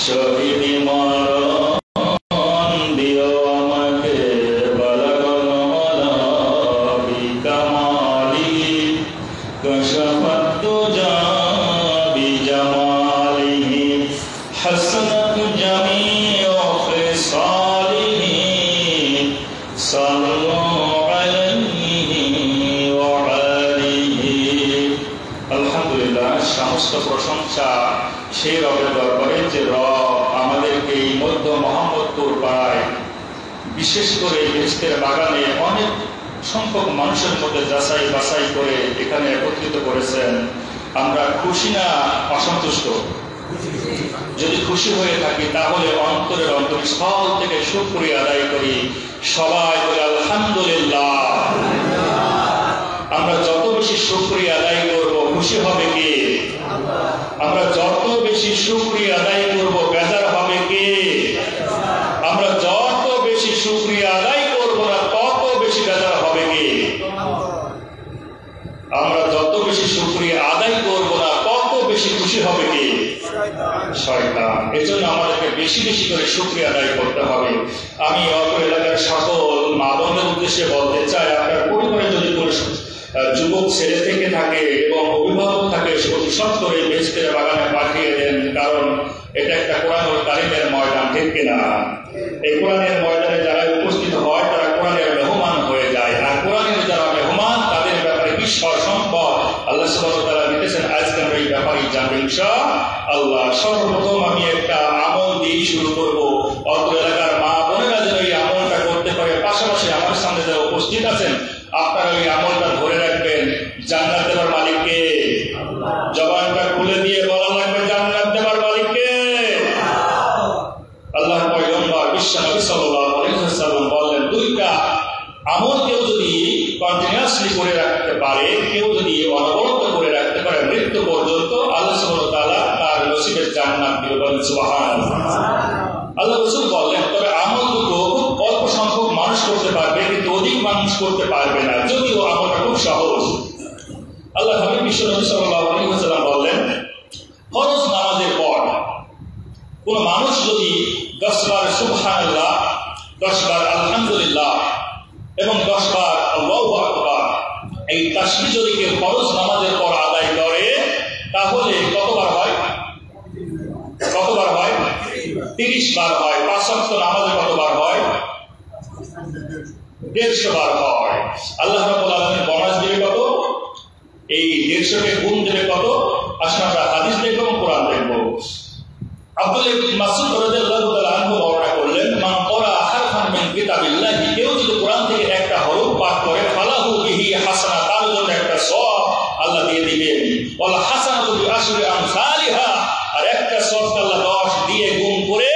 শহীদ মরণ দিও আমাকে বালাগল মালা বিকামালি কশফত তুজা বিজামালিহি হাসনাত জামিউ খিসালিহি সাল্লু আলাইহি ওয়া আলিহি। আলহামদুলিল্লাহ, সমস্ত প্রশংসা সেই রবের দরবারে যে রব আমাদেরকে এই মধ্য মোহাম্মদপুর পাড়ায় বিশেষ করে বেহেশতের বাগানে অনেক সংখ্যক মানুষের মধ্যে যাচাই বাছাই করে এখানে একত্রিত করেছেন। আমরা খুশি না অসন্তুষ্ট? যদি খুশি হয়ে থাকি তাহলে অন্তরের অন্তঃস্থল থেকে শুকরিয়া আদায় করি। সবাই বলে আলহামদুলিল্লাহ। আমরা যত বেশি শুকরিয়া আদায় করব খুশি হবে কে? আমরা যত বেশি শুকরিয়া আদায় করব বেজার হবে কে? আমরা যত বেশি শুকরিয়া আদায় করব না তত বেশি বেজার হবে কে? আমরা যত বেশি শুকরিয়া আদায় করব না তত বেশি খুশি হবে কে? শয়তান। এজন্য আমাদেরকে বেশি বেশি করে শুকরিয়া আদায় করতে হবে। আমি অত এলাকার সকল মা বোনদের উদ্দেশ্যে বলতে চাই, আপনার পরিবারে যদি কোনো যুবক ছেলে থেকে থাকে এবং অভিভাবক থাকে, অতি সত্বরে বেহেশতের বাগানে পাঠিয়ে দেন। কারণ এটা একটা কোরআনুল কারীমের ময়দান, ঠিক কিনা? এই কোরআনের ময়দানে যারা উপস্থিত হয় তারা কোরআনের মেহমান হয়ে যায়। আর কোরআনের যারা মেহমান তাদের ব্যাপারে ঈশ্বর সম্পদ আল্লাহ সুবহানাহু ওয়া তাআলা দিতেছেন। আজকে আমরা এই ব্যাপারে জানবো ইনশাআল্লাহ। সর্বপ্রথম আমি একটা আমল দিয়ে শুরু করব। অত এলাকার মা বোনেরা যেন এই আমলটা করতে পারে, পাশাপাশি আমার সামনে যারা উপস্থিত আছেন আপনারা ওই আমলটা ধরে রাখবেন। জান্নাত দেবার মালিক কে? জবানটা খুলে দিয়ে বলা লাগবে, জান্নাত দেবার মালিক কে? আল্লাহর পয়গম্বর বিশ্বনবী সাল্লাল্লাহু আলাইহি ওয়াসাল্লাম বলেন, দুইটা আমল কেউ যদি কন্টিনিউয়াসলি করে রাখতে পারে, কেউ যদি অনবরত করে রাখতে পারে মৃত্যু পর্যন্ত, আল্লাহ সুবহানাহু ওয়া তাআলা তার নসিবের জান্নাত দিবে। বলেন সুবহানাল্লাহ। আল্লাহ রাসূল বললেন, তবে আমল দুটো খুব অল্প সংখ্যক মানুষ করতে পারবে, কিন্তু অধিক মানুষ করতে পারবে না, যদিও আমলটা খুব সহজ। আল্লাহ হাবিব বিশ্বনবী সাল্লাল্লাহু আলাইহি ওয়াসাল্লাম বললেন, ফরজ নামাজের পর কোন মানুষ যদি 10 বার সুবহানাল্লাহ, 10 বার আলহামদুলিল্লাহ এবং 10 বার আল্লাহু আকবার এই তাসবিহ যদি কেউ ফরজ নামাজের পর আদায় করে, তাহলে কতবার হয়? কতবার হয়? 30 বার হয়। 5 ওয়াক্ত নামাজে কতবার হয়? 150 বার হয়। আল্লাহ রাব্বুল আলামিন বোনাস দিবে কত? এই 150 কে গুণ দেবে কত? আসলে আমরা হাদিস দেখব এবং কোরআন দেখব। আব্দুল্লাহ ইবনে মাসউদ রাদিয়াল্লাহু তাআলা আনহু বর্ণনা করলেন, মান ক্বারা হারফান মিন কিতাবিল্লাহি, কেউ যদি কোরআন থেকে একটা হরফ পাঠ করে, ফালাহু বিহি হাসানাত, তার জন্য একটা সওয়াব আল্লাহ দিয়ে দিবেন। ওয়াল হাসানাতু বিআশরি আমসালিহা, আর একটা সওয়াব আল্লাহ 10 দিয়ে গুণ করে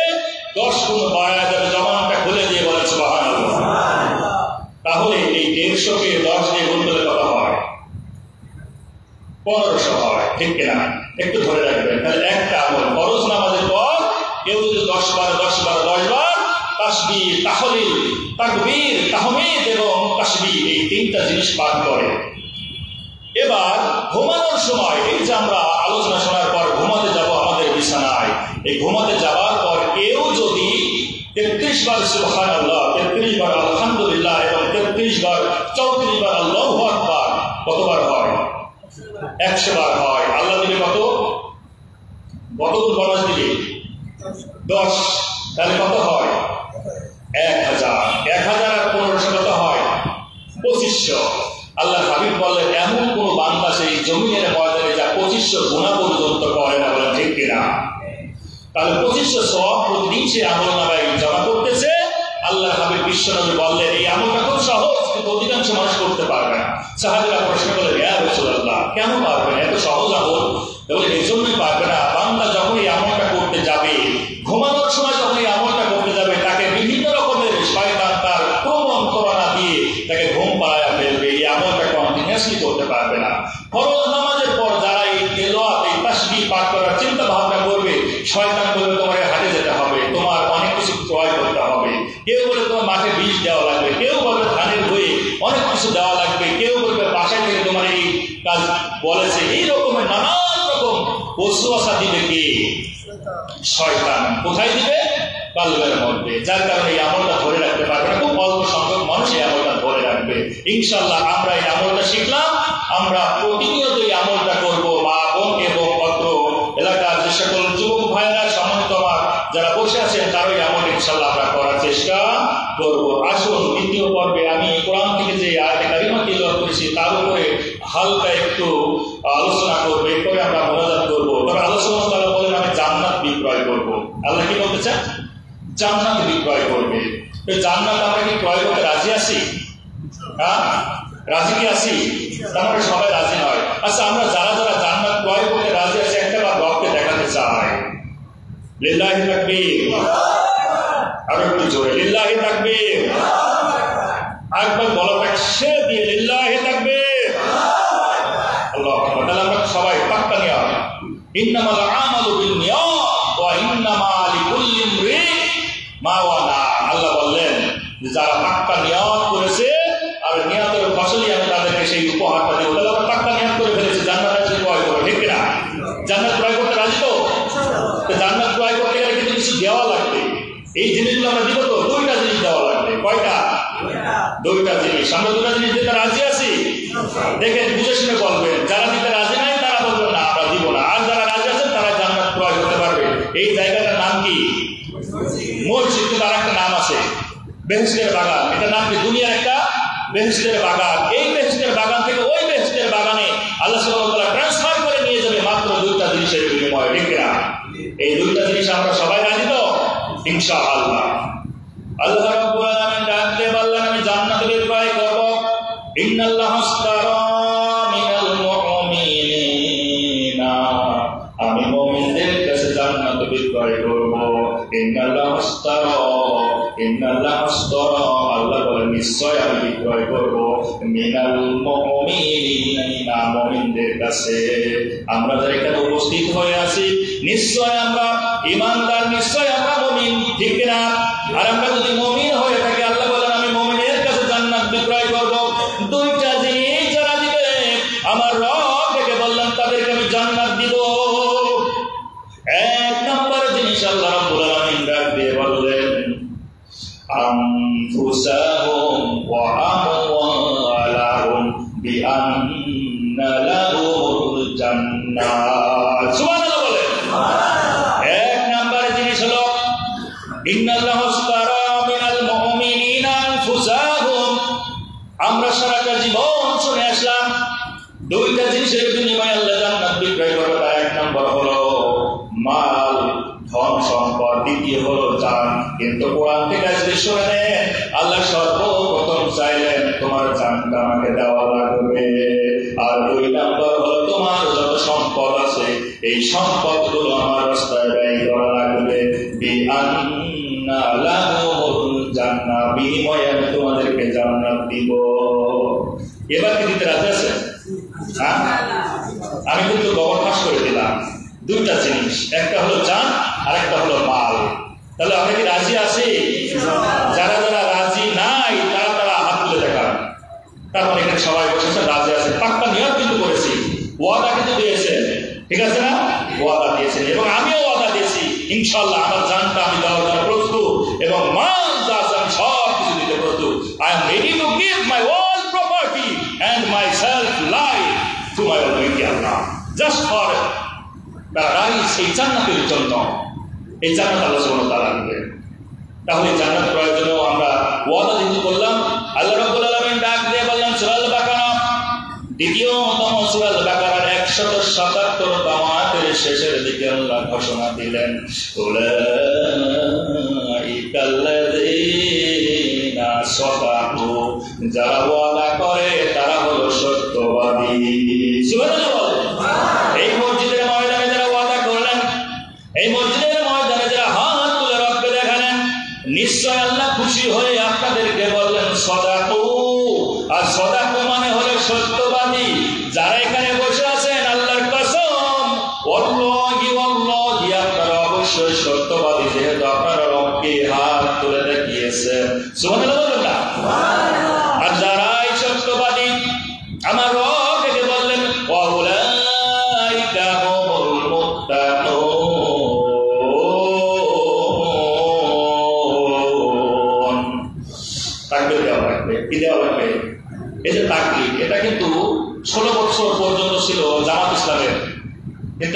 10 গুণ বাড়ায় দেবে। জবানটা খুলে দিয়ে বলেন সুবহানাল্লাহ। তাহলে এই 150 কে 10 দিয়ে গুণ করলে কত হয়? 1500 হয়, ঠিক কিনা? একটু ধরে রাখবেন। তাহলে একটা আমল ফরজ নামাজের পর কেউ যদি 10 বার তাসবিহ, তাহলিল, তাকবীর, তাহমিদ এবং তাসবিহ এই তিনটা জিনিস পাঠ করে। এবার ঘুমানোর সময়, এই যে আমরা আলোচনা শোনার পর ঘুমাতে যাব আমাদের বিছানায়, এই ঘুমাতে যাওয়ার পর কেউ যদি 33 বার সুবহানাল্লাহ, 33 বার আলহামদুলিল্লাহ এবং 33 বার 34 বার আল্লাহু আকবার, কতবার হয়? 100 বার হয়। আল্লাহ দিবে কত? কত বোনাস দিবে? 10। তাহলে কত হয়? 1000। 1000 আর 1500 কত হয়? 2500। আল্লাহ হাবিব বললেন, এমন কোন বান্দা সেই জমিনের ময়দানে যা 2500 গুনাহ পর্যন্ত করে না। বলেন ঠিক কিনা? তাহলে 2500 সওয়াব প্রতিদিন সে আমলনামায় জমা করতেছে। আল্লাহ হাবিব বিশ্বনবী বললেন, এই আমলটা খুব সহজ, কিন্তু অধিকাংশ মানুষ করতে পারবে না। সাহাবীরা প্রশ্ন করলেন, ইয়া রাসূলুল্লাহ, কেন পারবে না? এত সহজ আমল। বলে, এই জন্যই পারবে না, বান্দা যখন এই আমলটা করতে যাবে, ঘুমানোর সময় যখন এই আমলটা করতে যাবে, তাকে বিভিন্ন রকমের শয়তান তার প্রবঞ্চনা দিয়ে তাকে ঘুম পাড়ায় ফেলবে। এই আমলটা কন্টিনিউয়াসলি করতে পারবে না। ফরজ নামাজের পর যারা এই তেলাওয়াত, এই তাসবিহ পাঠ করার চিন্তা ভাবনা করবে, শয়তান বলবে তোমার হাটে যেতে হবে, তোমার অনেক কিছু ক্রয় করতে হবে। কেউ বলে তোমার মাঠে বীজ দেওয়া লাগবে, কেউ বলবে ধানের বইয়ে অনেক কিছু দেওয়া লাগবে, কেউ বলবে বাসায় থেকে তোমার এই কাজ বলেছে। এই রকমের নানান রকম ওয়াসওয়াসা দিবে কে? শয়তান। কোথায় দিবে? কলবের মধ্যে। যার কারণে এই আমলটা ধরে রাখতে পারবে না, খুব অল্প সংখ্যক মানুষ এই আমলটা ধরে রাখবে। ইনশাআল্লাহ আমরা এই আমলটা শিখলাম, আমরা প্রতিনিয়ত এই আমলটা করব। মা বোন এবং অত্র এলাকার যে সকল যুবক ভাইয়েরা সম্মানিত যারা বসে আছেন তারই আমল ইনশাআল্লাহ আমরা করার চেষ্টা করব। আসুন দ্বিতীয় পর্বে আমি কোরআন থেকে যে আয়াতে কারিমা তিলাওয়াত করেছি তার উপরে হালকা একটু আলোচনা করব, এরপরে আমরা মোনাজাত করব। তবে আলোচনা তারা বলেন আমি জান্নাত বিক্রয় করব। আল্লাহ কি বলতে চান? জান্নাত বিক্রয় করবে। জান্নাত আমরা কি ক্রয় করতে রাজি আছি? হ্যাঁ, রাজি কি আছি? তারপরে সবাই রাজি নয়। আচ্ছা, আমরা যারা যারা জান্নাত ক্রয় করতে রাজি আছি একটা বার রবকে দেখাতে চাই। লিল্লাহি তাকবীর। আরো একটু জোরে লিল্লাহি তাকবীর। একবার গলাটা ছেড়ে দিয়ে লিল্লাহি তাকবীর। আল্লাহু আকবার। তাহলে আমরা সবাই পাক্কা নিয়ত, ইন্নামাল আমালু বিন্নিয়াত ওয়া ইন্নামা লিকুল্লি ইমরিইন মা ওয়ানা। আল্লাহ বললেন যারা পাক্কা নিয়ত করেছে আর নিয়তের ফসলই আমি তাদেরকে সেই উপহারটা দেব। তাহলে আমরা পাক্কা নিয়ত করে ফেলেছি জান্নাত ক্রয় করবো, ঠিক না? জান্নাত ক্রয় করতে রাজি তো? জান্নাত ক্রয় করতে গেলে কিন্তু কিছু দেওয়া লাগবে। এই জিনিসগুলো আমরা দিব তো? দুইটা জিনিস দেওয়া লাগবে। কয়টা? দুইটা জিনিস। আমরা দুটা জিনিস দিতে রাজি আছি? দেখেন বুঝে শুনে বলবেন। যারা দিতে রাজি নাই তারা বলবেন না আমরা দিব না, আর যারা রাজি আছেন তারা জান্নাত ক্রয় করতে পারবে। এই জায়গাটার নাম কি? মসজিদ। কিন্তু আর একটা নাম আছে, বেহেশতের বাগান। এটার নাম কি? দুনিয়ার একটা বেহেশতের বাগান। এই বেহেশতের বাগান থেকে ওই বেহেশতের বাগানে আল্লাহ সুবহানাহু ওয়া তাআলা ট্রান্সফার করে নিয়ে যাবে মাত্র দুইটা জিনিসের বিনিময়ে, ঠিক না? এই দুইটা জিনিস আমরা সবাই রাজি তো? ইনশাআল্লাহ। আল্লাহ রাব্বুল আলামিন ডাক দিয়ে বললেন আমি জান্নাত বিক্রয় করব। ইন্নাল্লাহা আশতারা মিনাল মুমিনিনা, আমি মুমিনদের কাছে জান্নাত বিক্রয় করব। ইন্নাল্লাহা আশতারা, ইন্নাল্লাহা আশতারা, আল্লাহ বলেন নিশ্চয় আমি বিক্রয় করব মিনাল মুমিনিনা, মুমিনদের কাছে। আমরা যারা এখানে উপস্থিত হয়ে আছি নিশ্চয় আমরা ঈমানদার, নিশ্চয় আমরা মুমিন, ঠিক না? আর আমরা যদি মুমিন হয়ে থাকি আল্লাহ বলেন আমি মুমিনের কাছে জান্নাত বিক্রয় করব। দুইটা জিনিস যারা দিবে আমার রব ডেকে বললেন তাদেরকে আমি জান্নাত দিব। এক নম্বর জিনিস আল্লাহ রাব্বুল আলামিন ডাক দিয়ে বললেন আনফুসাহুম ওয়া আমওয়ালাহুম বিআন্না লাহুমুল জান্নাত। সুবহানাল্লাহ বলেন। এক নম্বর জিনিস হলো ইন্নাল্লাহা আশতারা মিনাল মুমিনিনা আনফুসাহুম। আমরা সারাটা জীবন শুনে আসলাম দুইটা জিনিসের বিনিময়ে আল্লাহ জান্নাত বিক্রয় করবে। তার এক নম্বর হলো মাল, ধন সম্পদ, দ্বিতীয় হলো জান। কিন্তু কোরআন থেকে আজকে শুনেন আল্লাহ সর্বপ্রথম চাইলেন তোমার জানটা আমাকে দেওয়া লাগবে। আর দুই নম্বর হলো তোমার যত সম্পদ আছে এই সম্পদগুলো আমার রাস্তায় ব্যয় করা লাগবে। বিআন্না লাহুমুল জান্নাহ, বিনিময়ে আমি তোমাদেরকে জান্নাত দিব। এবার কি দিতে রাজি আছেন? আমি কিন্তু গবর ফাঁস করে দিলাম দুইটা জিনিস, একটা হলো জান আর একটা হলো মাল। তাহলে আমরা কি রাজি আছি? যারা যারা রাজি নাই তারা তারা হাত তুলে দেখান। তারপর এখানে সবাই বসেছে রাজি আছে, পাক্কা নিয়ত কিন্তু করেছি, ওয়াদা কিন্তু দিয়েছেন, ঠিক আছে না? ওয়াদা দিয়েছেন এবং আমিও ওয়াদা দিয়েছি ইনশাআল্লাহ আমার জানটা আমি দেওয়ার জন্য প্রস্তুত এবং মাল যা আছে আমি সব কিছু দিতে প্রস্তুত। I am ready to give my all property and my self life to my Almighty Allah, just for paradise, এই জান্নাতের জন্য। এই জান্নাত আল্লাহ সুবহানাহু ওয়া তাআলা দিবেন। তাহলে জান্নাত প্রয়োজনেও আমরা ওয়াদা দিতে করলাম। আল্লাহ রাব্বুল আলামিন ডাক দিয়ে বললেন সূরা আল বাকারা, দ্বিতীয়তম সূরা আল বাকারার 177তম আয়াতের শেষের দিকে আল্লাহ ঘোষণা দিলেন উলাইকাল্লাযীনা সাদাকু, যারা ওয়াদা করে তারা হলো সত্যবাদী। সুবহানাল্লাহ। এই মসজিদের ময়দানে যারা ওয়াদা করলেন, এই মসজিদের ময়দানে যারা হাত তুলে রবকে দেখালেন, নিশ্চয় আল্লাহ খুশি হয়ে আপনাদেরকে বললেন সাদাকু। আর সাদাকু মানে হলো সত্যবাদী। যারা এখানে বসে আছেন আল্লাহর কসম ওয়াল্লাহি ওয়াল্লাহি আপনারা অবশ্যই সত্যবাদী, যেহেতু আপনারা রবকে হাত তুলে দেখিয়েছেন। সুবহানাল্লাহ। আর যারাই সত্যবাদী আমার রব ডেকে বললেন ওয়াউলাইকা হুমুল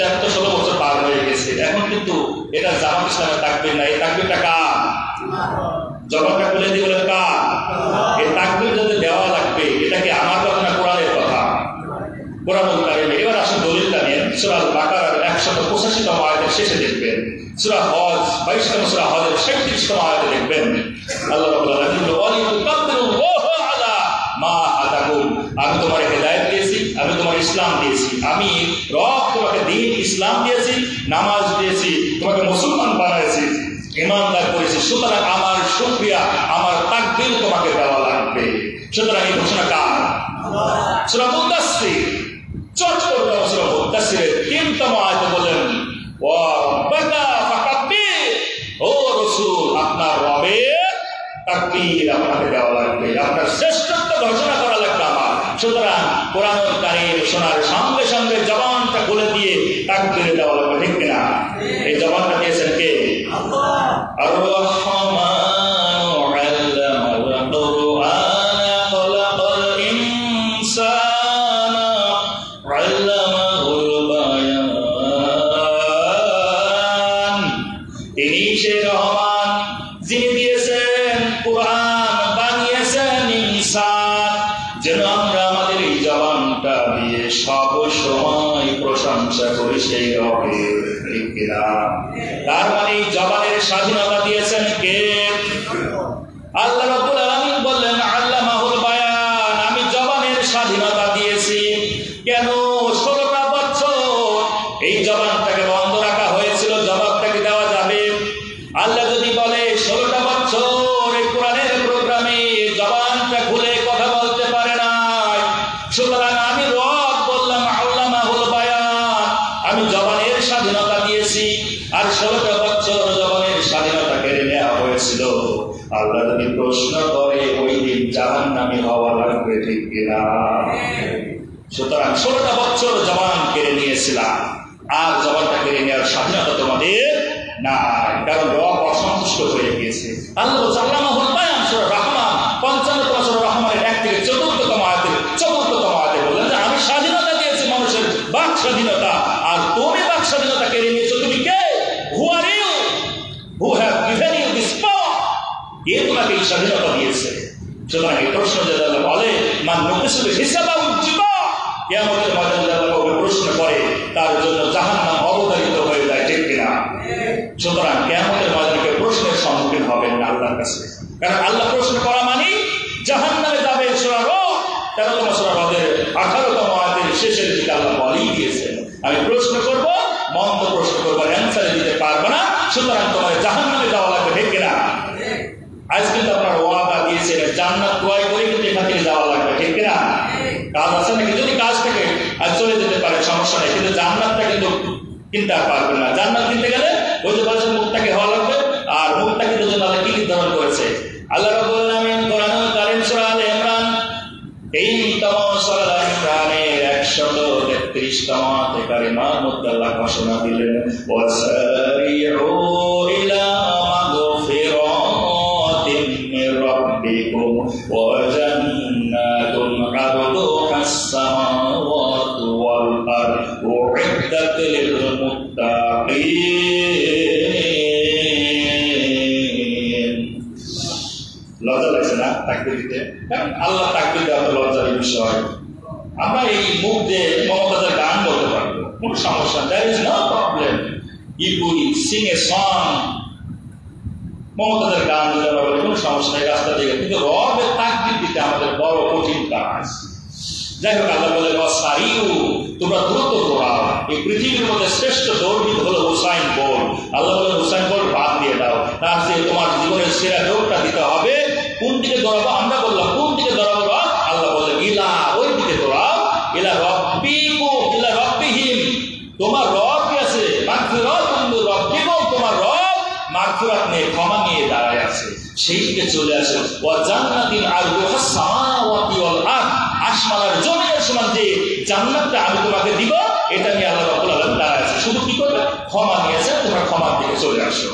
এখন তো 16 বছর পার হয়ে গেছে, এখন কিন্তু এটা জামাত ইসলামের তাকবীর না। এই তাকবীরটা কার? জবানটা খুলে দিয়ে বলেন কার? এই তাকবীর যদি দেওয়া লাগবে, এটা কি আমার কথা না কোরআনের কথা? কোরআনুল কারীমে। এবার আসুন দলিলটা নিয়ে সূরা আল বাকারার 185তম আয়াতের শেষে দেখবেন, সূরা হজ 22তম সূরা হজের 37তম আয়াতে দেখবেন আল্লাহ রাব্বুল আলামিন বলেন ওয়ালিতুকাব্বিরুল্লাহা আলা মা হাদাকুম, আমি তোমার হেদায়েত দিয়েছি, আমি তোমার ইসলাম দিয়েছি, আমি রব তোমাকে দ্বীন ইসলাম দিয়েছি, নামাজ দিয়েছি, তোমাকে মুসলমান বানাইছি, ইমানদার করেছি, সুতরাং আমার শুকরিয়া, আমার তাকবীর তোমাকে দেওয়া লাগবে। সুতরাং এই ঘোষণা কার? সূরা মুদাসসির 3তম আয়াতে বলেন ওয়া রাব্বাকা ফাকাব্বির, ও রাসূল আপনার রবের তাকবীর আপনাকে দেওয়া লাগবে, আপনার শ্রেষ্ঠত্ব ঘোষণা করা লাগবে আমার। সুতরাং কোরআনুল কারীম শোনার সঙ্গে সঙ্গে জবানটা খুলে দিয়ে তাকবীর দেওয়া লাগবে, ঠিক কিনা? এই জবানটা দিয়েছেন কে? আল্লাহ। আর রহমানু আল্লামাল কুরআনা খালাকাল ইনসানা আল্লামাহুল বায়ান, তিনি সে রহমান যিনি দিয়েছেন কুরআন, বানিয়েছেন ইনসান, যেন আমরা আমাদের এই জবানটা দিয়ে সব সময় প্রশংসা করি সেই রবের, ঠিক কিনা? তার মানে জবানের স্বাধীনতা দিয়েছেন কে? আল্লাহ রাব্বুল আলামিন বললেন আল্লামাহুল বায়ান, আমি জবানের স্বাধীনতা দিয়েছি। কেন? 16টা বছর এই জবানটাকে বন্ধ রাখা হয়েছিল, জবাবটাকে দেওয়া যাবে। আল্লাহ যদি বলে 16টা বছর এই কোরআনের প্রোগ্রামে জবানটা খুলে কথা বলতে পারে নাই, সুতরাং আমি রব বললাম আল্লামাহুল বায়ান, আমি জবানের স্বাধীনতা দিয়েছি। আর 16টা বছর জবানের স্বাধীনতা কেড়ে নেওয়া হয়েছিল। আল্লাহ যদি প্রশ্ন করে ওই দিন জাহান্নামী হওয়া লাগবে, ঠিক কিনা? সুতরাং 16টা বছর জবান কেড়ে নিয়েছিলাম, আর জবানটা কেড়ে নেওয়ার স্বাধীনতা তোমাদের নাই, কারণ রব অসন্তুষ্ট হয়ে গিয়েছে। আল্লাহ আল্লামাহুল বায়ান সূরা রহমান 55তম সূরা রহমানের 1 থেকে 4তম আয়াতে বললেন যে আমি স্বাধীনতা দিয়েছি মানুষের বাক স্বাধীনতা, আর তুমি বাক স্বাধীনতা কেড়ে নিয়েছো। তুমি কে? Who are you who have given you this power? কে তোমাকে এই স্বাধীনতা দিয়েছে? সুতরাং এই প্রশ্ন যদি আল্লাহ বলে মান নুকিসুল হিসাবা উজ্জিবা, কিয়ামতের ময়দানে যদি আল্লাহ প্রশ্ন করে তার জন্য জাহান্নাম অবধারিত হয়ে যায়, ঠিক কিনা? সুতরাং কিয়ামতের ময়দানে কেউ প্রশ্নের সম্মুখীন হবেন না আল্লাহর কাছে, কারণ আল্লাহ প্রশ্ন করা মানে জাহান্নামে যাবে। সূরা রদ 13তম সূরা রদের 18তম আয়াতের শেষের দিকে আল্লাহ বলেই দিয়েছেন আমি প্রশ্ন করব, মন্দ প্রশ্ন করবো, অ্যান্সার দিতে পারবো না, সুতরাং তোমার জাহান্নামে যাওয়া লাগবে, ঠিক কিনা? আজ কিন্তু আপনার ওয়াদা দিয়েছেন জান্নাত ক্রয় করে কিন্তু এখান থেকে যাওয়া লাগবে, ঠিক কিনা? কাজ আছে নাকি? যদি কাজ থেকে আজ চলে যেতে পারে সমস্যা নেই, কিন্তু জান্নাতটা কিন্তু কিনতে পারবেন না। জান্নাত কিনতে গেলে ওই যে বলেছেন মুত্তাকি হওয়া লাগবে, আর মুত্তাকিদের জন্য আল্লাহ কি নির্ধারণ করেছে? আল্লাহ রাব্বুল আলামিন কোরআনুল কারীম সূরা আলে ইমরান 3তম সূরা আলে ইমরানের 133তম আয়াতে কারিমার মধ্যে আল্লাহ ঘোষণা দিলেন ওয়াসারিউ ইলা মাগফিরাতিন মির রাব্বিকুম ওয়া জান্নাতুন আরদুহাস সামাওয়াতু ওয়াল আরদু উ'iddat লিল মুত্তাকিন। লজ্জা লাগছে না তাকবীর দিতে? কারণ আল্লাহ তাকবীর দেওয়া তো লজ্জার বিষয়। আমরা এই মুখ দিয়ে মমতাজের গান বলতে পারবো, কোনো সমস্যা, there is no problem. If we sing a song, মমতাজের গান দিতে পারবো, কোনো সমস্যা নেই রাস্তা থেকে, কিন্তু রবের তাকবীর দিতে আমাদের বড় কঠিন কাজ। যাই হোক, আল্লাহ বলে ওয়াসারিউ, তোমরা দ্রুত দৌড়াও। এই পৃথিবীর মধ্যে শ্রেষ্ঠ দৌড়বিদ হলো হুসাইন বোল্ট। আল্লাহ বলে হুসাইন বোল্ট বাদ দিয়ে দাও, তার চেয়ে তোমার জীবনের সেরা দৌড়টা দিতে হবে। কোন দিকে দৌড়াবো? আমরা বললাম কোন দিকে দৌড়াবো? আল্লাহ বলে ইলা, ওই দিকে দৌড়াও। ইলা রাব্বিকুম ইলা রাব্বিহিম, তোমার রব কি আছে? মাগফিরাতুন মির রাব্বিকুম, তোমার রব মাগফিরাত নিয়ে ক্ষমা নিয়ে দাঁড়ায় আছে, সেই দিকে চলে আসো। ওয়া জান্নাতিন আরদুহাস সামাওয়াতু ওয়াল আরদ, আসমান আর জমিনের সমান যে জান্নাতটা আমি তোমাকে দিব, এটা নিয়ে আল্লাহ রাব্বুল আলামিন দাঁড়ায় আছে। শুধু কি করবে? ক্ষমা নিয়েছে, তোমরা ক্ষমার দিকে চলে আসো।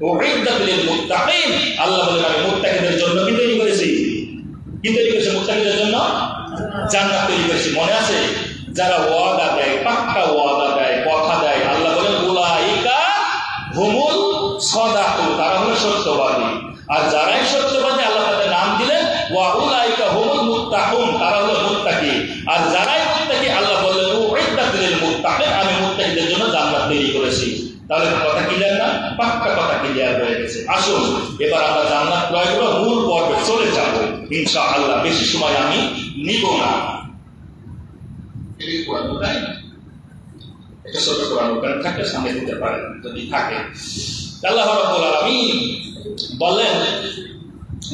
উ'iddat লিল মুত্তাকিন, আল্লাহ বলেন আমি মুত্তাকিদের জন্য কি তৈরি করেছি? কি তৈরি করেছি মুত্তাকিদের জন্য? জান্নাত তৈরি করেছি। মনে আছে? যারা ওয়াদা দেয়, পাক্কা ওয়াদা দেয়, কথা দেয়। আল্লাহ বলেন উলাইকা হুমুল সাদাকু, তারা হলো সত্যবাদী। আর যারাই সত্যবাদী আল্লাহ তাদের নাম দিলেন ওয়া উলাইকা হুমুল মুত্তাকুন, তারা হলো মুত্তাকি। আর যারাই মুত্তাকি আল্লাহ বললেন উইদ্দাত লিল মুত্তাকিন, আমি মুত্তাকিদের জন্য জান্নাত তৈরি করেছি। তাহলে কথা ক্লিয়ার না? পাক্কা কথা ক্লিয়ার হয়ে গেছে। আসুন এবার আমরা জান্নাত ক্রয় করে মূল পর্বে চলে যাব ইনশাআল্লাহ। বেশি সময় আমি নিব না। এটা ছোট কোরআন ওখানে থাকলে সামনে দিতে পারেন যদি থাকে। আল্লাহ রাব্বুল আলামিন বলেন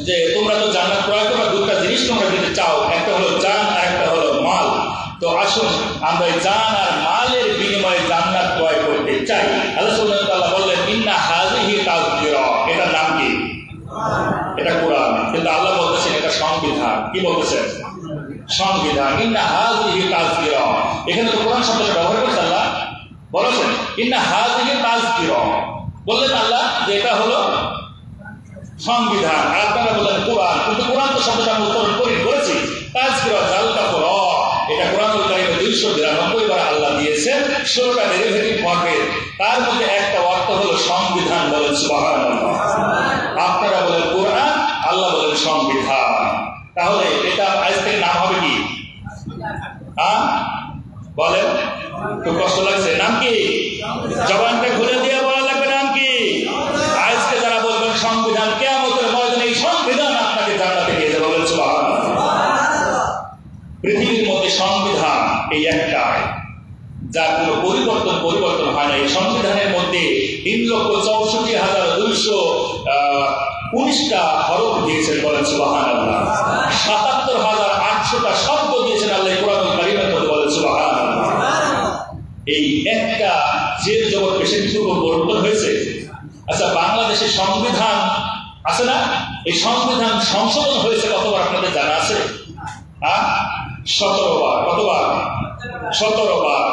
যে তোমরা তো জান্নাত ক্রয় করো, দুটো জিনিস তোমরা দিতে চাও, একটা হলো জান আর একটা হলো মাল। তো আসুন আমরা জান আর মালের বিনিময়ে জান্নাত ক্রয় করতে চাই। আল্লাহ সুবহানাহু ওয়া তাআলা বললেন ইন্না হাযিহি তাযকিরা, এটার নাম কি? এটা কোরআন। কিন্তু আল্লাহ বলতেছেন এটা সংবিধান। কি বলতেছেন? সংবিধান। ইন্না হাযিহি তাযকিরা, এখানে তো কোরআন শব্দটা ব্যবহার করছে আল্লাহ, বলেছেন ইন্না হাযিহি তাযকিরা, বললেন আল্লাহ যে এটা হলো সংবিধান। আপনারা বললেন কোরআন, কিন্তু কোরআন তো শব্দটা আমি উচ্চারণ করেছি তাযকিরা জালকা কোরআন। এটা কোরআনুল কারীমে 292 বার আল্লাহ দিয়েছেন, 16টা ডেরিভেটিভ ফর্মে। তার মধ্যে একটা অর্থ হলো সংবিধান। বলেন সুবহানাল্লাহ। আপনারা বলেন কোরআন, আল্লাহ বলেন সংবিধান। তাহলে এটা আজ থেকে নাম হবে কি? বলেন, খুব কষ্ট লাগছে। নাম কি? জবানটা খুলে দিয়ে বলা লাগবে নাম কি? আজকে যারা বলবেন সংবিধান, কিয়ামতের ময়দানে এই সংবিধান আপনাকে জান্নাতে নিয়ে যাবে। বলেন সুবহানাল্লাহ। পৃথিবীর মধ্যে সংবিধান এই একটাই, যার কোনো পরিবর্তন হয় না। এই সংবিধানের মধ্যে 3,64,219টা হরফ দিয়েছেন। বলেন সুবহানাল্লাহ। 77,800টা শব্দ দিয়েছেন আল্লাহ কোরআনুল কারীমের মধ্যে। বলেন সুবহানাল্লাহ। এই একটা যে জগৎ বেশি কিছু পরিবর্তন হয়েছে। আচ্ছা, বাংলাদেশের সংবিধান আছে না? এই সংবিধান সংশোধন হয়েছে কতবার আপনাদের জানা আছে? 17 বার। কতবার? 17 বার।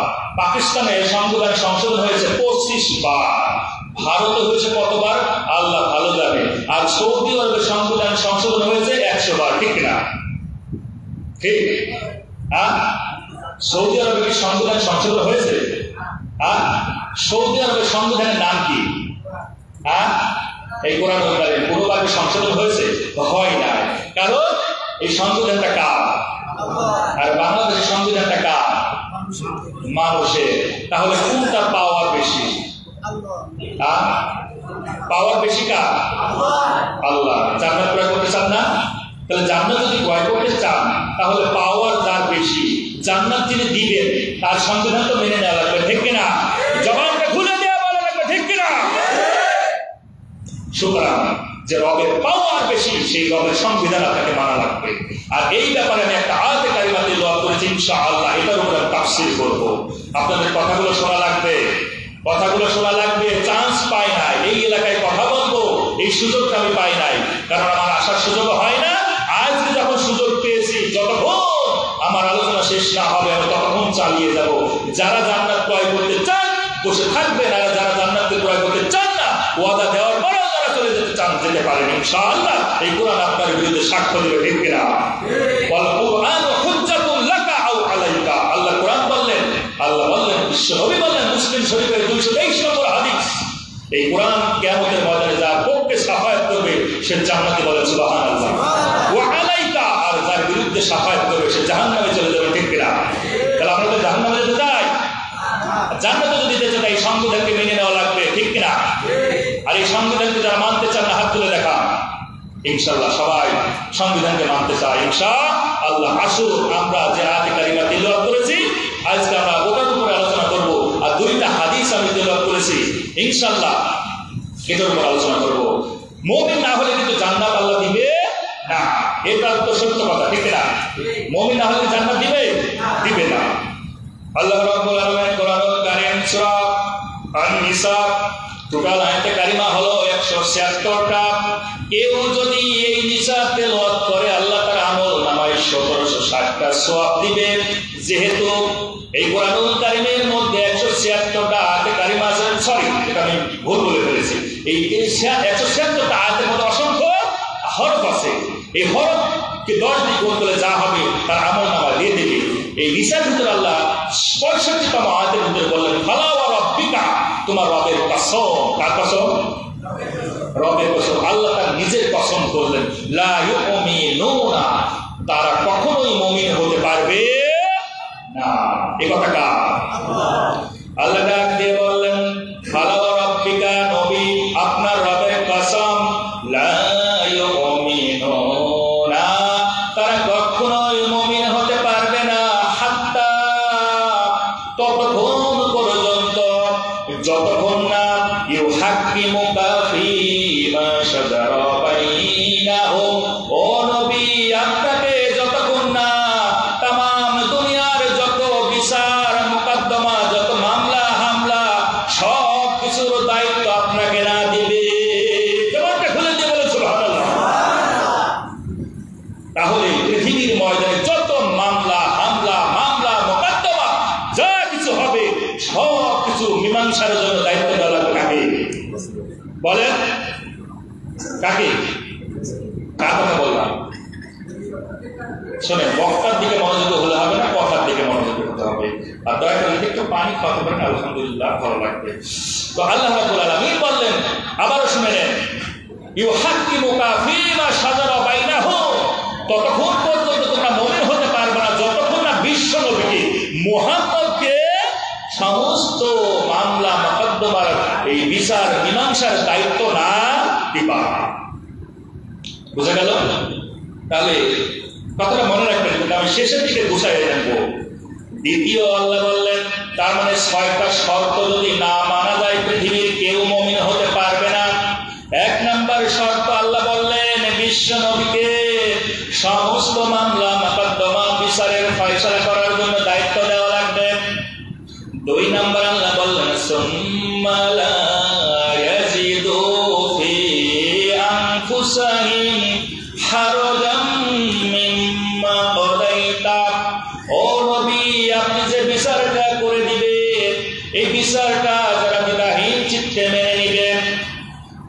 পাকিস্তানের সংবিধান সংশোধন হয়েছে 25 বার। ভারতে হয়েছে কতবার আল্লাহ ভালো জানে। আর সৌদি আরবের সংবিধান সংশোধন হয়েছে 100 বার। ঠিক না? ঠিক। সৌদি আরবে কি সংবিধান সংশোধন হয়েছে? সৌদি আরবের সংবিধানের নাম কি? এই কোরআনুল কারীম কোনোভাবে সংশোধন হয়েছে? হয় না। কারণ এই সংবিধানটা কার? আর বাংলাদেশের সংবিধানটা কার? মানুষের। তাহলে কোনটা পাওয়ার বেশি? পাওয়ার বেশি কার? আল্লাহ। জান্নাত ক্রয় করতে চান না? তাহলে জান্নাত যদি ক্রয় করতে চান তাহলে পাওয়ার যার বেশি, জান্নাত যিনি দিবেন তার সংবিধান তো মেনে নেওয়া লাগবে। ঠিক কিনা? জবানটা খুলে দেওয়া বলা লাগবে। ঠিক কিনা? সুতরাং যে রবের পাওয়ার বেশি সেই রবের সংবিধান আপনাকে মানা লাগবে। আর এই ব্যাপারে আমি একটা আয়াতে কারিমা তেলাওয়াত করেছি ইনশাআল্লাহ, এটার উপর আমি তাফসীর করব। আপনাদের কথাগুলো শোনা লাগবে, কথাগুলো শোনা লাগবে। চান্স পাই নাই, এই এলাকায় কথা বলবো এই সুযোগটা আমি পাই নাই, কারণ আমার আসার সুযোগ হয় না। আজকে যখন সুযোগ পেয়েছি, যতক্ষণ আমার আলোচনা শেষ না হবে আমি ততক্ষণ চালিয়ে যাব। যারা জান্নাত ক্রয় করতে চান বসে থাকবেন, আর যারা জান্নাত ক্রয় করতে চান না, ওয়াদা দেওয়ার পরেও যারা চলে যেতে চান যেতে পারেন ইনশাআল্লাহ। এই কোরআন আপনার বিরুদ্ধে সাক্ষ্য দেবে। ঠিক কিনা? ওয়াল কুরআন হুজ্জাতুল লাকা আও আলাইকা। আল্লাহ কোরআন বললেন, আল্লাহ বললেন, বিশ্বনবী বললেন, মুসলিম শরীফের 223 নম্বর হাদিস, এই কোরআন কিয়ামতের ময়দানে যার পক্ষে শাফায়াত করবে সে জান্নাতে। বলেন সুবহানাল্লাহ। ওয়া আলাইকা, আর যার বিরুদ্ধে শাফায়াত করবে সে জাহান্নামে চলে যাবে। ঠিক কিনা? তাহলে আমরা তো জাহান্নামে যেতে চাই। জান্নাতে যদি যেতে চাই সংবিধানকে মেনে নেওয়া লাগবে। ঠিক কিনা? আর এই সংবিধানকে যারা মানতে চান না হাত তুলে দেখা। ইনশাআল্লাহ সবাই সংবিধানকে মানতে চাই ইনশাআল্লাহ। আসুন আমরা যে আয়াতে কারিমা তেলাওয়াত করেছি আজকে আমরা ওটার উপরে আলোচনা করব। আর 2টা হাদিস আমি তেলাওয়াত করেছি ইনশাআল্লাহ, এটার উপর আলোচনা করব। মুমিন না হলে কিন্তু জান্নাত আল্লাহ দিবে না, এটা তো সত্য কথা। ঠিক না? মুমিন না হলে জান্নাত দিবে না। আল্লাহ রাব্বুল আলামিন কোরআনুল কারীম সূরা আন-নিসা টোটাল আয়াতে কারিমা হলো 176টা। কেউ যদি এই নিসা তেলাওয়াত করে আল্লাহ তার আমল নামায় 1760টা সওয়াব দিবে। যেহেতু এই কোরআনুল কারীমের মধ্যে 176টা আয়াতে কারিমা আছে, সরি এটা আমি ভুল বলে ফেলেছি, এই 176টা আয়াতের মধ্যে অসংখ্য হরফ আছে। এই হরফকে 10 দিয়ে গুণ করলে যা হবে তার আমল নামায় দিয়ে দেবে। এই নিসার ভিতরে আল্লাহ 65তম আয়াতের ভিতরে বললেন ফালা তোমার রবের কসম। কার কসম? রবের কসম। আল্লাহ তার নিজের কসম করলেন, লা ইউমিনুনা, তারা কখনোই মুমিন হতে পারবে না। এই কথা কার? আল্লাহ ডাক দিয়ে বললেন, ফালা রাব্বিকা, নবী আপনার রবের কসম, লা ইউমিনুনা, তারা কখনোই মুমিন হতে পারবে না, হাত্তা, ততক্ষণ পর্যন্ত যতক্ষণ না ইউহাক্কিমুকা ফীমা শাজারা বাইনাহুম, ও নবী আপনাকে যতক্ষণ না তামাম দুনিয়ার যত বিচার মুকদ্দমা, যত মামলা হামলা সব কিছুর দায়িত্ব আপনাকে না দিবে। জবানটা খুলে দিয়ে বলে সুবহানাল্লাহ। তাহলে পৃথিবীর ময়দানে যত মামলা হামলা মুকদ্দমা যা কিছু হবে সব কিছু মীমাংসার জন্য দায়িত্ব দেওয়া লাগবে কাকে? বলেন কাকে? কার কথা বললাম? শোনেন, বক্তার দিকে মনোযোগ হলে হবে না, কথার দিকে মনোযোগ হতে হবে। আর দয়া করে একটু পানি খাওয়াতে পারেন, আলহামদুলিল্লাহ, ভালো লাগবে। তো আল্লাহ রাব্বুল আলামিন বললেন, আবারও শুনে নেন, ইউহাক্কিমুকা ফীমা শাজারা বাইনাহুম, ততক্ষণ পর্যন্ত তোমরা মুমিন হতে পারবে না যতক্ষণ না বিশ্ব নবীকে মুহাম্মদকে সমস্ত মামলা মুকদ্দমার এই বিচার মীমাংসার দায়িত্ব না দিবা। বুঝা গেল? তাহলে কথাটা মনে রাখবেন, কিন্তু আমি শেষের দিকে গুছাইয়ে রাখবো। দ্বিতীয় আল্লাহ বললেন, তার মানে 6টা শর্ত যদি না মানা যায় পৃথিবীর কেউ মুমিন হতে পারবে না। 1 নম্বর শর্ত আল্লাহ বললেন, বিশ্ব নবীকে সমস্ত মামলা মুকদ্দমা বিচারের ফয়সালা করার জন্য দায়িত্ব দেওয়া লাগবে। 2 নম্বর আল্লাহ বললেন, সুম্মা লা ইয়াজিদু ফি আনফুসিহিম হারাজাম মিম্মা কাদাইতা, ও নবী আপনি যে বিচারটা করে দিবেন এই বিচারটা যারা দ্বিধাহীন চিত্তে মেনে নিবেন,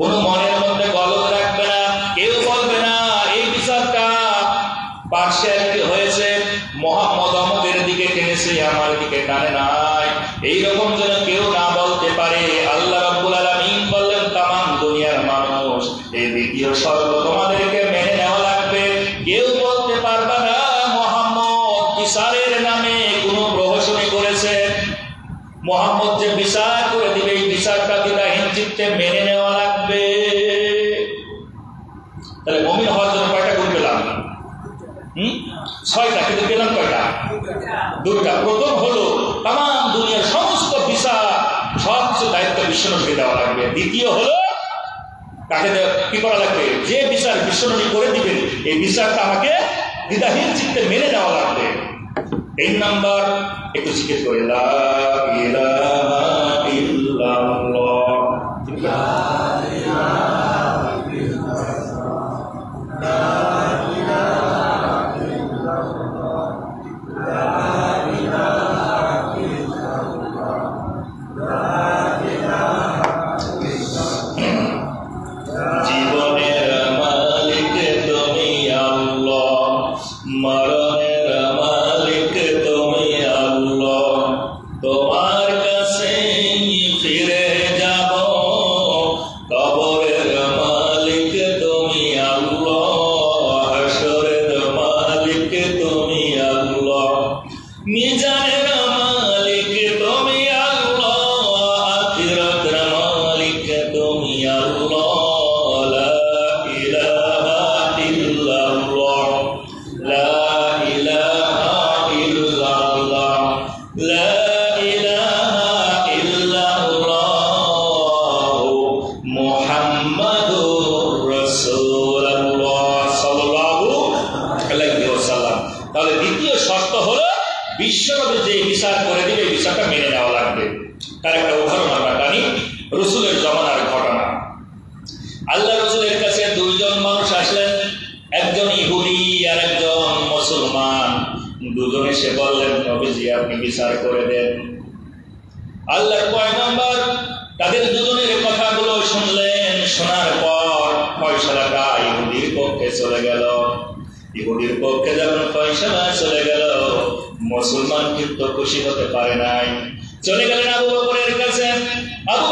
কোনো মনের মধ্যে গলদ রাখবে না, কেউ বলবে না এই বিচারটা পার্সিয়ালিটি হয়েছে, মুহাম্মদ আমাদের দিকে টেনেছে আমার দিকে টানে নাই, এইরকম যেন কেউ না বলতে পারে। আল্লাহ রাব্বুল আলামিন বললেন, তামাম দুনিয়ার মানুষ এই দ্বিতীয় শর্ত তোমাদেরকে মেনে নেওয়া লাগবে। কেউ বলতে পারবে না মুহাম্মদ বিচারের নামে কোনো প্রহসনী করেছে, মুহাম্মদ যে বিচার করে দিবে এই বিচারটা দ্বিধাহীন চিত্তে মেনে নেওয়া লাগবে। তাহলে মুমিন হওয়ার জন্য কয়টা গুণ পেলাম? 6টা, কিন্তু পেলাম কয়টা? 2টা। প্রথম হলো তামাম দুনিয়ার সমস্ত বিচার সব কিছু দায়িত্ব বিশ্বনবীকে দেওয়া লাগবে। দ্বিতীয় হলো কাকে কি করা লাগবে? যে বিচার বিশ্বনবী করে দিবেন এই বিচারটা আমাকে দ্বিধাহীন চিত্তে মেনে নেওয়া লাগবে। 3 নম্বর একটু জিজ্ঞেস করে, লা ইলাহা ইল্লাল্লাহ, লা ইলাহা ইল্লাল্লাহ, লা ইলাহা ইল্লাল্লাহ, লা ইলাহা ইল্লাল্লাহ, লা ইলাহা ইল্লাল্লাহ। জীবনের মালিক তুমি আল্লাহ, মরণের মালিক তুমি আল্লাহ, তোমার কাছে ফিরে যাব, কবরের মালিক তুমি আল্লাহ, হাসরের মালিক তুমি আল্লাহ, মিজানের মালিক তুমি আল্লাহ, আখিরাতের মালিক তুমি আল্লাহ, লা ইলাহা ইল্লাল্লাহ, লা ইলাহা ইল্লাল্লাহ, লা ইলাহা ইল্লাল্লাহ, মুহাম্মাদুর রাসূলুল্লাহ সাল্লাল্লাহু আলাইহি ওয়াসাল্লাম। তাহলে দ্বিতীয় শর্ত হলো বিশ্বনবী যে বিচার করে দিবে এই বিচারটা মেনে নেওয়া লাগবে। তার একটা উদাহরণ আমরা জানি, রসুলের জমানার ঘটনা। আল্লাহ রসুলের কাছে 2 জন মানুষ আসলেন, একজন ইহুদি আর একজন মুসলমান। 2 জন এসে বললেন, নবীজি আপনি বিচার করে দেন। আল্লাহর পয়গম্বর তাদের 2 জনের কথাগুলো শুনলেন, শোনার পর ফয়সালাটা ইহুদির পক্ষে চলে গেল। ইহুদির পক্ষে যখন ফয়সালা চলে গেল, মুসলমান কিন্তু খুশি হতে পারে নাই। চলে গেলেন আবু বকরের কাছে। আবু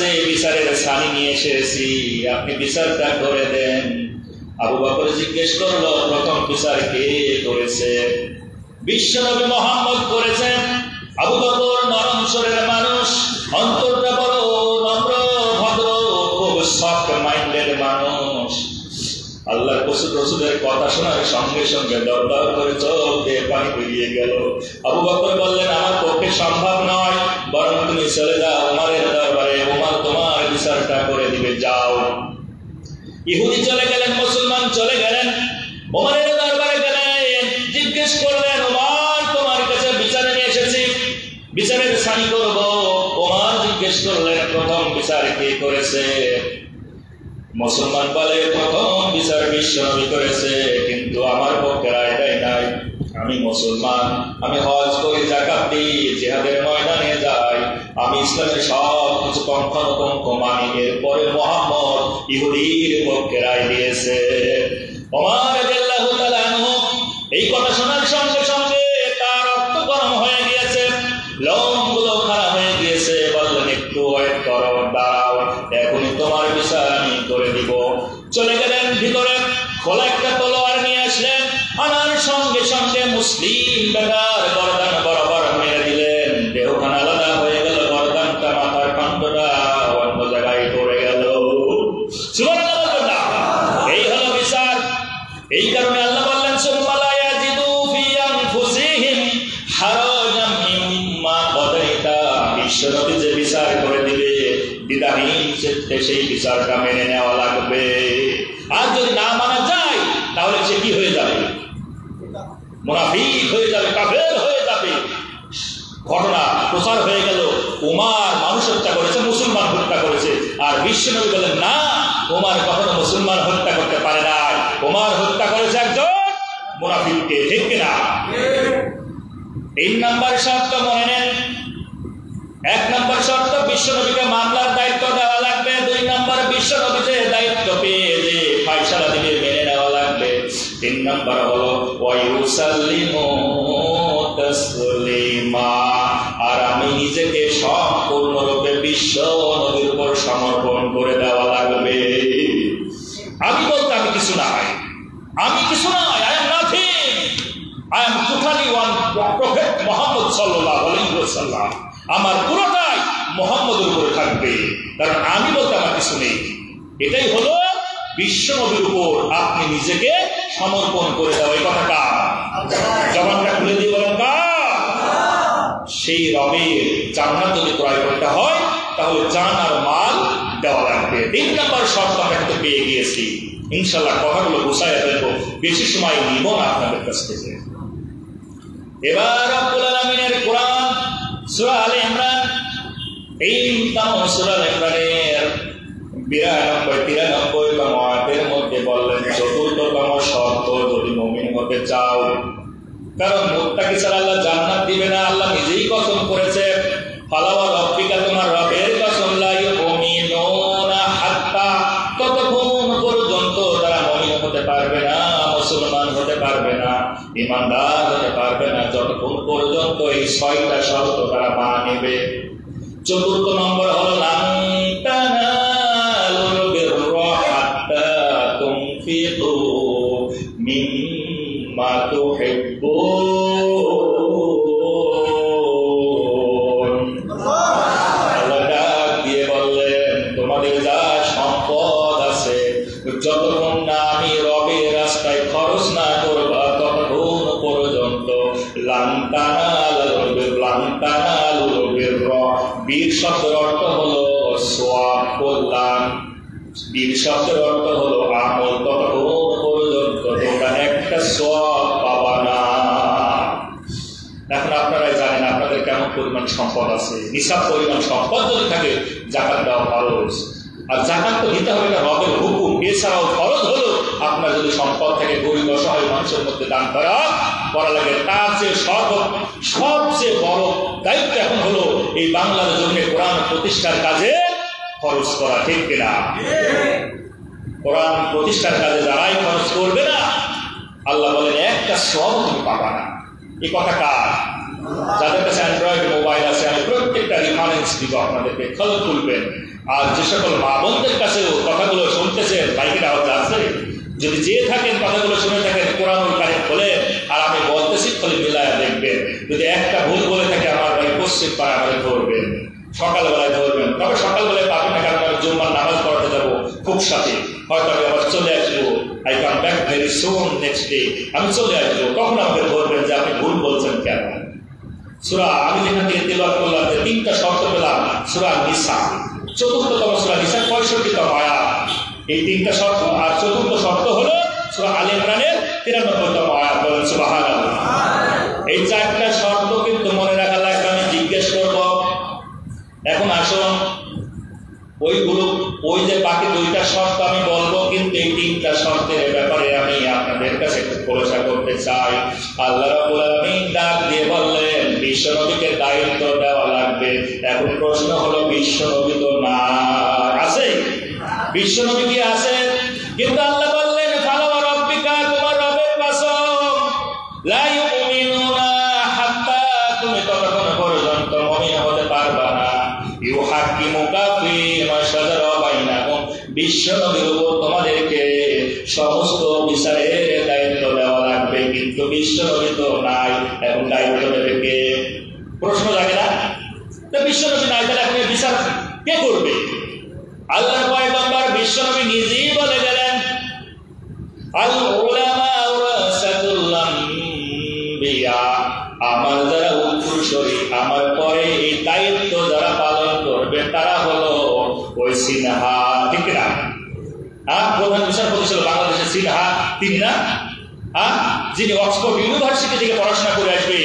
কাছে বিচারের ছানি নিয়ে এসেছি, আপনি বিচারটা করে দেন। আবু বকর জিজ্ঞেস করলো, প্রথম বিচার কে করেছে? বিশ্বনবী মুহাম্মদ করেছেন। আবু বকর নরম স্বরের মানুষ, অন্তরটা বড় নম্র ভদ্র, খুব সফট মাইন্ডের মানুষ। আল্লাহর রাসূলের কথা শোনার সঙ্গে সঙ্গে দরদর করে চোখ দিয়ে পানি বেরিয়ে গেল। আবু বকর বললেন, আমার পক্ষে সম্ভব নয়, বরং তুমি চলে যাও ওমরের দরবারে, ওমর তোমার বিচারটা করে দিবে, যাও। ইহুদি চলে গেলেন, মুসলমান চলে গেলেন, ওমরের দরবারে গেলেন, জিজ্ঞেস করলেন, ওমর তোমার কাছে বিচার নিয়ে এসেছি, বিচারের ছানি করব। ওমর জিজ্ঞেস করলেন, প্রথম বিচার কে করেছে? মুসলমান বলে, প্রথম বিচার বিশ্বনবী করেছে, কিন্তু আমার পক্ষে রায় দেয় নাই। আমি মুসলমান, আমি হজ করি, যাকাত দিই, জিহাদের ময়দানে যাই, আমি ইসলামের সব কিছু পঙ্খানুপঙ্খ মানি। এরপরে মুহাম্মদ ইহুদির পক্ষে রায় দিয়েছে। ওমর রাদিয়াল্লাহু তাআলা আনহু এই কথা শোনার সঙ্গে সঙ্গে তার রক্ত গরম হয়ে গিয়েছে, লোমগুলো খাড়া হয়ে গিয়েছে। বললেন, একটু ওয়েট করো, দাঁড়াও, এখনই তোমার বিচার আমি করে দিব। চলে গেলেন ভিতরে, খোলা একটা তলোয়ার নিয়ে আসলেন, আনার সঙ্গে সঙ্গে মুসলিম বেটার গর্দান বরাবর মেরে দিলেন। দেহখানা আলাদা হয়ে গেল, গর্দানটা, মাথার কাণ্ডটা অন্য জায়গায় পড়ে গেল। সুবহানাল্লাহ। এই হলো বিচার। এই কারণে আল্লাহ বললেন, সুম্মা লা ইয়াজিদু ফি আনফুসিহিম হারাজাম মিম্মা কাদাইতা। বিশ্বনবী যে বিচার করে দিবে, দ্বিধাহীন চিত্তে সেই বিচারটা মেনে নেওয়া লাগবে। আর যদি না মানা যায়, তাহলে সে কি হয়ে যাবে? মুনাফিক হয়ে যাবে, কাফের হয়ে যাবে। ঘটনা প্রচার হয়ে গেল, ওমর মানুষ হত্যা করেছে, মুসলমান হত্যা করেছে। আর বিশ্বনবী বলেন, না, ওমর কখনো মুসলমান হত্যা করতে পারে না, ওমর হত্যা করেছে একজন মুনাফিককে। ঠিক কিনা? 3 নম্বর শর্ত মনে নেন। 1 নম্বর শর্ত, বিশ্বনবীকে মামলার দায়িত্ব দেওয়া লাগবে। 2 নম্বর, বিশ্বনবীতে দায়িত্ব পেয়ে যে ফায়সালা দিবে মেনে নেওয়া লাগবে। 3 নম্বর হলো ওয়ায়ুসাল্লিমু তাসলিমা, আর আমি নিজেকে সম্পূর্ণরূপে বিশ্বনবীর উপর সমর্পণ করে দেওয়া লাগবে। আমি বলতে আমি কিছু নাই, আমি কিছু নাই, I am nothing, I am totally one prophet Muhammad সাল্লাল্লাহু আলাইহি ওয়াসাল্লাম। আমার পুরোটাই মুহাম্মদের উপরে থাকবে, কারণ আমি বলতে আমার কিছু নেই। এটাই হলো বিশ্বনবীর উপর আপনি নিজেকে সমর্পণ করে দেওয়া। এই কথাটা জবানটা খুলে দিয়ে বলেন, সেই রবের জান্নাত যদি ক্রয় করতে হয়, তাহলে জান আর মাল দেওয়া লাগবে। 3 নম্বর শর্ত আমরা কিন্তু পেয়ে গিয়েছি। ইনশাআল্লাহ কথাগুলো গুছাইয়া ফেলবো, বেশি সময় নিব না আপনাদের কাছ থেকে। এবার রব্বুল আলামিনের কোরআন সূরা আলে ইমরান, এই সূরা আলে ইমরানের 92-93 আয়াতের মধ্যে বললেন, চতুর্থতম শর্ত, যদি মুমিন হতে চাও, কারণ মুত্তাকি ছাড়া আল্লাহ জান্নাত দিবে না। আল্লাহ নিজেই কসম করেছে, ফালাওয়া রাব্বিকা, তোমার রবের কসম, লা ইউমিনুনা হাত্তা, ততক্ষণ পর্যন্ত তারা মুমিন হতে পারবে না, মুসলমান হতে পারবে না, ঈমানদার হতে পারবে না, যতক্ষণ পর্যন্ত এই 6টা শর্ত তারা মানবে। চতুর্থ নম্বর হলো, লান তানালুল বিররা হাত্তা তুনফিকু মিম্মা তুহিব্বুন। আল্লাহ ডাক দিয়ে বললেন, তোমাদের যা সম্পদ আছে, যতক্ষণ না আমি রবের রাস্তায় খরচ না করবা, ততক্ষণ পর্যন্ত লান তানালুল বিররা, বীর শব্দের অর্থ হলো সওয়াব, কল্যাণ। বীর শব্দের অর্থ হলো আমল। ততক্ষণ পর্যন্ত তোমরা একটা সওয়াব পাবা না। এখন আপনারাই জানেন আপনাদের কেমন পরিমাণ সম্পদ আছে। নিসাব পরিমাণ সম্পদ যদি থাকে, যাকাত দেওয়া ফরজ। আর যাকাত তো দিতে হবে না, রবের হুকুম। এছাড়াও ফরজ হলো আপনার যদি সম্পদ থেকে গরিব অসহায় মানুষের মধ্যে দান করা লাগে। তার চেয়ে সবচেয়ে বড় দায়িত্ব এখন হলো এই বাংলার জন্য কোরআন প্রতিষ্ঠার কাজে খরচ করা। ঠিক কিনা? কোরআন প্রতিষ্ঠার কাজে যারাই খরচ করবে না, আল্লাহ বলেন একটা সওয়াব তুমি পাবা না। এই কথা কার? যাদের কাছে অ্যান্ড্রয়েড মোবাইল আছে, আমি প্রত্যেকটা রেফারেন্স দিব আপনাদেরকে, খল তুলবেন। আর যে সকল মা বোনদের কাছেও কথাগুলো শুনতেছেন, বাইকের আওয়াজ আছে, যদি যেয়ে থাকেন কথাগুলো শুনে থাকেন, কোরআনুল কারীম বলে আর আমি বলতেছি খলে মিলায়া দেখবেন। যদি একটা ভুল বলে থাকে আমার বাড়ি পশ্চিম পাড়া, আমাদের ধরবেন, সকালবেলায় ধরবেন। তবে সকালবেলায় পাবেন না, কারণ আমি জুম্মার নামাজ পড়তে যাবো খুব সাথে, হয়তো আমি আবার চলে আসবো। I come back very soon, next day আমি চলে আসবো। তখন আমাকে ধরবেন যে আপনি ভুল বলছেন কেন। সূরা আমি যেখান থেকে তিলাওয়াত করলাম যে 3টা শর্ত পেলাম সূরা নিসা, 4তম সূরা নিসা 65তম আয়াত। এই 3টা শর্ত, আর 4র্থ শর্ত হলো সূরা আলে ইমরানের 93তম আয়াত। বলেন সুবহানাল্লাহ। এই 4টা শর্ত কিন্তু মনে রাখা লাগবে। আমি জিজ্ঞেস করব, এখন আসুন ওই যে বাকি 2টা শর্ত আমি বলবো, কিন্তু এই 3টা শর্তের ব্যাপারে আমি আপনাদের কাছে একটু খোলাসা করতে চাই। আল্লাহ রাব্বুল আলামিন ডাক দিয়ে বললেন বিশ্বনবীকে দায়িত্ব দেওয়া লাগবে। এখন প্রশ্ন হলো বিশ্বনবী তো না, আছে? বিশ্বনবী কি আছে? কিন্তু আল্লাহ বললেন ফালা রাব্বিকা, তোমার রবের কসম, লা ইউমিনুনা হাত্তা, তুমি ততক্ষণ পর্যন্ত মুমিন হতে পারবা না, ইউহাক্কিমুকা ফীমা শাজারা বাইনাহুম, বিশ্বনবীর উপর তোমাদেরকে সমস্ত বিচারের দায়িত্ব দেওয়া লাগবে। কিন্তু বিশ্বনবী তো নাই, এখন দায়িত্ব দেবে কে? প্রশ্ন জাগে না? তো বিশ্বনবী নাই, তাহলে এখন বিচার কে করবে? আল্লাহর পয়গম্বর বিশ্বনবী নিজেই বলে গেলেন আল উলামা ওয়ারাসাতুল আম্বিয়া, আমার যারা উত্তরসূরি, আমার পরে এই দায়িত্ব যারা পালন করবে তারা হলো ওই সিনহা, ঠিক না? প্রধান বিচারপতি ছিল বাংলাদেশের সিনহা, তিনি না? যিনি অক্সফোর্ড ইউনিভার্সিটি থেকে পড়াশোনা করে আসবে,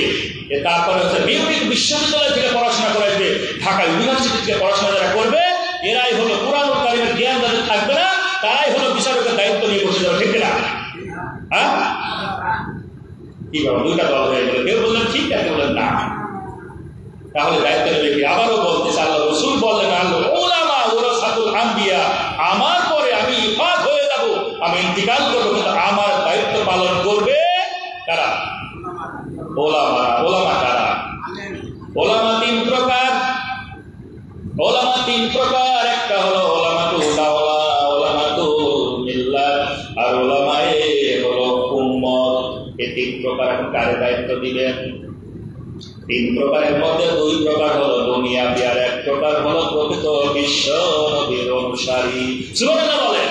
তারপরে হচ্ছে মিউনিক বিশ্ববিদ্যালয় থেকে পড়াশোনা করে আসবে, ঢাকা ইউনিভার্সিটি থেকে পড়াশোনা যারা করবে, এরাই হলো কুরআনুল কারীমের জ্ঞান যাদের থাকবে না, তারাই হলো বিচারকের দায়িত্ব নিয়ে বসে যাবে, ঠিক না? কি বাবা, 2টা দল হয়ে গেল। কেউ বললেন ঠিক, কেউ বললেন না। তাহলে দায়িত্ব নেবে কি? আবারও বলতেছে, আল্লাহ রাসূল বললেন আল উলামা ওয়ারাসাতুল আম্বিয়া, আমার পরে আমি ইফাত হয়ে যাব, আমি ইন্তিকাল করব, কিন্তু আমার দায়িত্ব পালন করবে কারা? ওলামা। ওলামা কারা? ওলামা 3 প্রকার। ওলামা 3 প্রকার। একটা হলো ওলামাতুল দাওলা, ওলামাতুল মিল্লাত, আর ওলামায়ে হলো উম্মত। এই 3 প্রকার এখন কারে দায়িত্ব দিবেন? 3 প্রকারের মধ্যে 2 প্রকার হলো দুনিয়াবি, আর 1 প্রকার হলো প্রকৃত বিশ্ব নবীর অনুসারী। সুবহানাল্লাহ বলেন।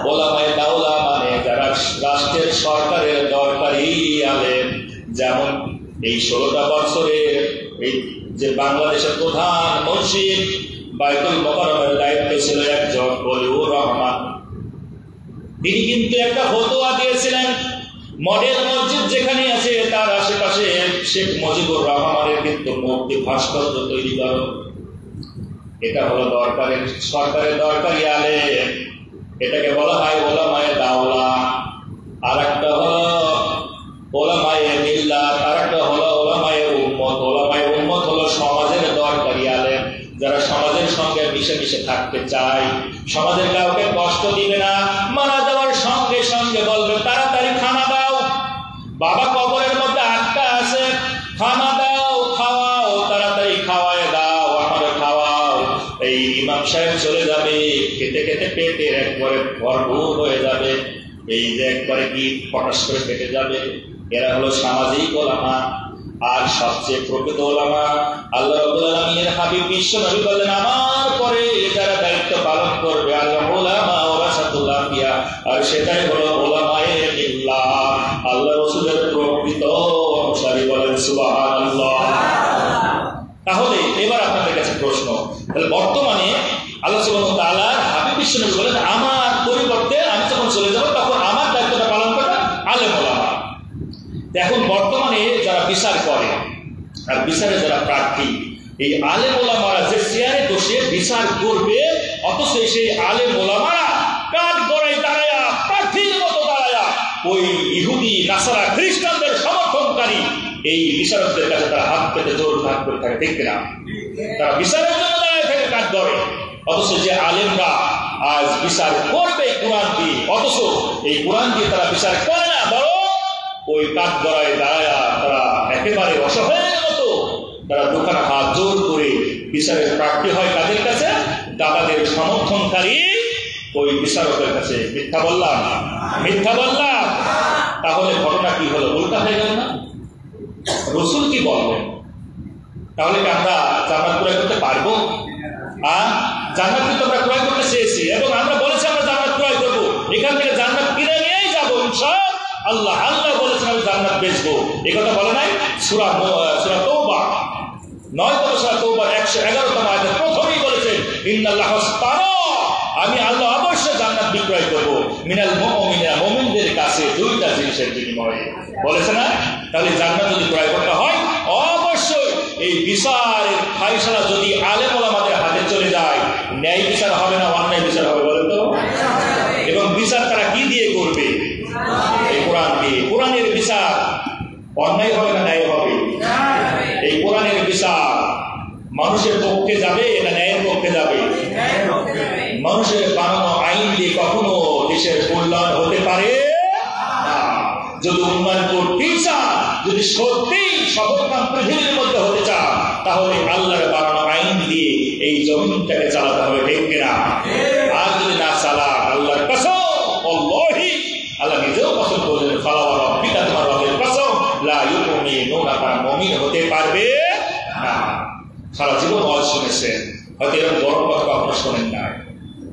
ওলামায়ে দাওলা মানে যারা রাষ্ট্রের সরকারের দরকারি আলেম। যেমন এই 16টা বছরের এই যে বাংলাদেশের প্রধান মসজিদ বাইতুল মুকাররমের দায়িত্ব ছিল একজন ওলিউর রহমান। তিনি কিন্তু একটা ফতোয়া দিয়েছিলেন, মডেল মসজিদ যেখানে আছে তার আশেপাশে শেখ মুজিবুর রহমানের কিন্তু মূর্তি ভাস্কর্য তৈরি করো। এটা হলো দরকারের সরকারের দরকারি আলেম, এটাকে বলা হয় ওলামায়ে দাওলা। আর একটা হলো ওলামায়ে মিল্লাত, আর একটা হলো ওলামায়ে উম্মত। ওলামায়ে উম্মত হলো সমাজের দরকারি আলেম, যারা সমাজের সঙ্গে মিশে মিশে থাকতে চায়, সমাজের কাউকে কষ্ট দিবে না, মারা যাওয়ার সঙ্গে সঙ্গে বলবে তাড়াতাড়ি খানা দাও, বাবা কবরের মধ্যে আটকা আছে, খানা দাও, খাওয়াও, তাড়াতাড়ি খাওয়ায় দাও, আমারে খাওয়াও। এই ইমাম সাহেব চলে যাবে, খেতে খেতে পেটের একবারে ভরপুর হয়ে যাবে, এই যে একবারে কি ফটাস করে পেটে যাবে। এরা হলো সামাজিক ওলামা। আর সবচেয়ে প্রকৃত ওলামা আল্লাহ রাব্বুল আলামিনের হাবিব বিশ্বনবী বললেন আমার পরে যারা দায়িত্ব পালন করবে আল্লাহ উলামা ওয়ারাসাতুল আম্বিয়া, আর সেটাই হলো উলামায়ে মিল্লাহ, আল্লাহ রাসূলের প্রকৃত অনুসারী। বলেন সুবহানাল্লাহ। তাহলে এবার আপনাদের কাছে প্রশ্ন, তাহলে বর্তমানে আল্লাহ সুবহানাহু ওয়া তাআলা হাবিব বিশ্বনবী বলেন আমার পরিবর্তে আমি যখন চলে যাব তখন আমার দায়িত্বটা পালন করবে আলেম ওলামা। এখন বর্তমানে যারা বিচার করে আর বিচারে যারা প্রার্থী, এই আলেম ওলামারা যে চেয়ারে বসে বিচার করবে, অথচ সেই আলেম ওলামারা কাঠ গড়ায় দাঁড়ায়া, প্রার্থীর মতো দাঁড়ায়া ওই ইহুদি নাসারা খ্রিস্টানদের সমর্থনকারী এই বিচারকদের কাছে তারা হাত পেতে জোর ভাগ করে থাকে, ঠিক না? তারা বিচারের জন্য দাঁড়ায় থাকে কাঠ গড়ে, অথচ যে আলেমরা আজ বিচার করবে কোরআন দিয়ে, অথচ এই কোরআন দিয়ে তারা বিচার করে না, বরং ওই কাঠ গড়ায় দাঁড়ায়া তারা একেবারে অসহায়ের মতো তারা দোকানে হাত জোর করে বিচারের প্রাপ্তি হয় কাদের কাছে? দাদাদের সমর্থনকারী ওই বিচারকের কাছে। মিথ্যা বললাম? মিথ্যা বললাম? তাহলে ঘটনা কি হলো? উল্টা হয়ে গেল না? রসুল কি বলবেন? তাহলে কি আমরা জান্নাত ক্রয় করতে পারবো? জান্নাত কিন্তু আমরা ক্রয় করতে চেয়েছি এবং আমরা বলেছি আমরা জান্নাত ক্রয় করবো, এখান থেকে জান্নাত কিনে নিয়েই যাবো ইনশাআল্লাহ। আল্লাহ বলেছেন আমি জান্নাত বেচবো, এই কথা বলে নাই? সূরা তাওবা 9তম সূরা তাওবার 111তম আয়াতে প্রথমেই বলেছেন ইন্নাল্লাহ আশতারা, আমি আল্লাহ অবশ্যই জান্নাত বিক্রয় করবো মিনাল মুমিনিনা, মুমিনদের কাছে দুইটা জিনিসের বিনিময়ে, বলেছে না? তাহলে জান্নাত যদি ক্রয় করতে হয় অবশ্যই এই বিচারের ফায়সালা যদি আলেম ওলামাদের হাতে চলে যায়, ন্যায় বিচার হবে না অন্যায় বিচার হবে? বলেন তো। এবং বিচার তারা কি দিয়ে করবে? এই কোরআন দিয়ে। কোরআনের বিচার অন্যায় হবে না ন্যায় হবে? এই কোরআনের বিচার মানুষের পক্ষে যাবে না ন্যায়ের পক্ষে যাবে? মানুষের বানানো আইন দিয়ে কখনো দেশের কল্যাণ হতে পারে না। যদি উন্নয়ন করতেই চান, যদি সত্যি সফলকাম পৃথিবীর মধ্যে হতে চান, তাহলে আল্লাহর বানানো আইন দিয়ে এই জমিনটাকে চালাতে হবে, ঠিক কিনা? আর যদি না চালান, আল্লাহর কসম, আল্লাহি, আল্লাহ নিজেও কসম করলেন ফালা ওয়া রাব্বিকা, তোমার রবের কসম, লা ইউমিনুনা, তারা মুমিন হতে পারবে না। সারা জীবন ওয়াজ শুনেছেন, হয়তো এরকম বড় কথা কখনো শোনেন না।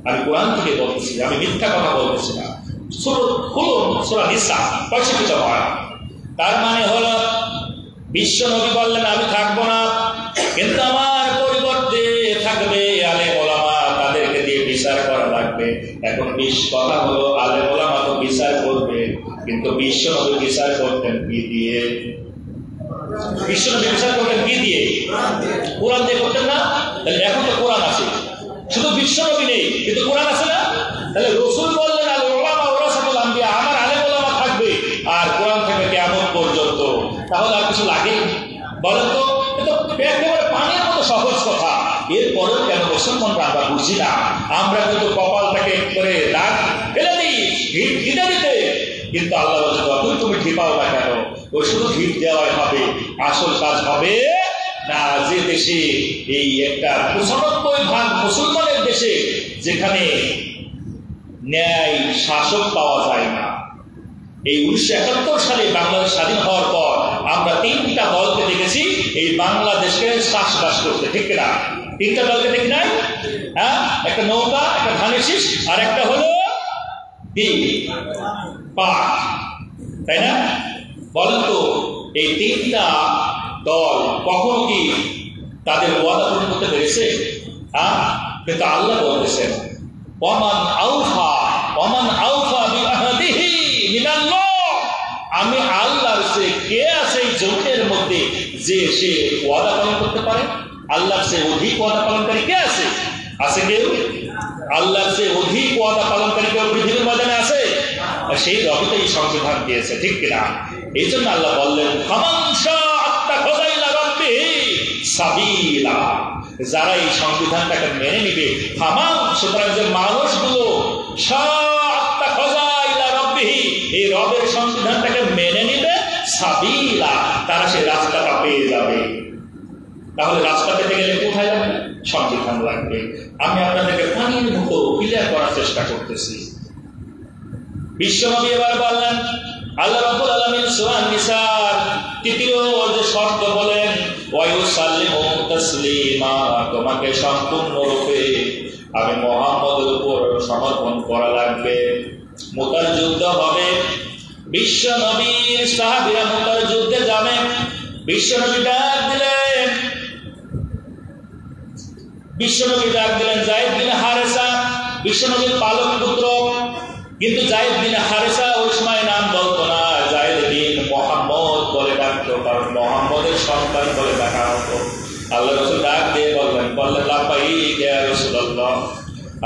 আমি কোরআন থেকে বলতেছি, আমি মিথ্যা কথা বলতেছি না। সূরা নিসা 65 আয়াত। তার মানে হলো বিশ্ব নবী বললেন আমি থাকবো না, কিন্তু আমার পরিবর্তে থাকবে আলেম ওলামা, তাদেরকে দিয়ে বিচার করা লাগবে। এখন কথা হলো আলেম ওলামা তো বিচার করবে, কিন্তু বিশ্ব নবী বিচার করতেন কি দিয়ে? বিশ্ব নবী বিচার করতেন কি দিয়ে? কোরআন দিয়ে করতেন না? তাহলে এখন তো কোরআন আছে, শুধু বিশ্ব নবী নেই কিন্তু কোরআন আছে না? তাহলে রসুল বললেন আল উলামা ওয়ারাসাতুল আম্বিয়া, আমার আলেম ওলামা থাকবে আর কোরআন থেকে কিয়ামত পর্যন্ত। তাহলে আর কিছু লাগে? বলেন তো। এটা একেবারে পানির মতো সহজ কথা। এরপরেও কেন মুসলমানরা আমরা বুঝি না? আমরা কিন্তু কপালটাকে করে দাগ ফেলে দিই ঘিটা দিতে, কিন্তু আল্লাহ বলছে যতই তুমি ঢিপাও না কেন, ওই শুধু ঘিট দেওয়াই হবে, আসল কাজ হবে না। যে দেশে এই একটা 95% মুসলমানের দেশে, যেখানে ন্যায় শাসক পাওয়া যায় না। এই 1971 সালে বাংলাদেশ স্বাধীন হওয়ার পর আমরা 3টা দলকে দেখেছি এই বাংলাদেশকে চাষবাস করতে, ঠিক না? 3টা দলকে দেখি নাই? হ্যাঁ, একটা নৌকা, একটা ধানের শীষ, আর একটা হলো পাট, তাই না? বলেন তো এই 3টা দল কখনো কি তাদের ওয়াদা পূরণ করতে পেরেছে? কিন্তু আল্লাহ বলেছেন ওয়ামান আউফা বিআহদিহি মিনাল্লাহ, আমি আল্লাহর চেয়ে কে আছে এই জমিনের মধ্যে যে সে ওয়াদা পালন করতে পারে? আল্লাহর চেয়ে অধিক ওয়াদা পালনকারী কে আছে? আছে কেউ? আল্লাহর চেয়ে অধিক ওয়াদা পালনকারী কেউ পৃথিবীর ময়দানে আছে? সেই রবি তো এই সংবিধান দিয়েছে, ঠিক কিনা? এই জন্য আল্লাহ বললেন সাবিলা, যারা এই সংবিধানটাকে মেনে নিবে, সুতরাং যে মানুষগুলো এই রবের সংবিধানটাকে মেনে নিবে, সাবিলা, তারা সেই রাস্তাটা পেয়ে যাবে। তাহলে রাস্তা পেতে গেলে কোথায় যাবে? সংবিধান লাগবে। আমি আপনাদেরকে পানির মতো ক্লিয়ার করার চেষ্টা করতেছি। বিশ্বনবী এবার বললেন, আল্লাহ রাব্বুল আলামিন সূরা নিসার 3য় যে শর্ত বলেন ওয়ায়ুসাল্লিমু তাসলিমা, তোমাকে সম্পূর্ণরূপে আমি মুহাম্মদের উপর সমর্পণ করা লাগবে। মুতার যুদ্ধ হবে, বিশ্বনবীর সাহাবীরা মুতার যুদ্ধে যাবে। বিশ্বনবী ডাক দিলেন যায়েদ বিন হারেসা, বিশ্বনবীর পালক পুত্র। কিন্তু যায়েদ বিন হারেসা ওই সময় নাম বলতো না, যায়েদ বিন মুহাম্মদ বলে ডাকতো, কারণ মুহাম্মদের সন্তান বলে ডাকা হতো। আল্লাহ রাসূল ডাক দিয়ে বললেন লাব্বাইক ইয়া রাসূলুল্লাহ।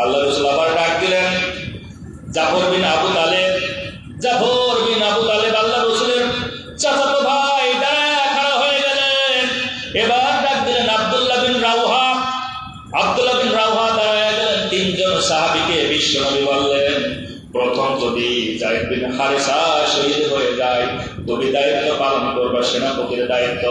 আল্লাহ রাসূল আবার ডাক দিলেন জাফর বিন আবু তালেব। আল্লাহ রাসূলের চাচাতো ভাই খাড়া হয়ে গেলেন। এবার ডাক দিলেন আব্দুল্লাহ বিন রাওহা দাঁড়ায় গেলেন। 3জন সাহাবীকে বিশ্বনবী বললেন প্রথম যদি যায়েদ বিন হারেসা শহীদ হয়ে যায় তুমি দায়িত্ব পালন করবা, সেনাপতির দায়িত্ব।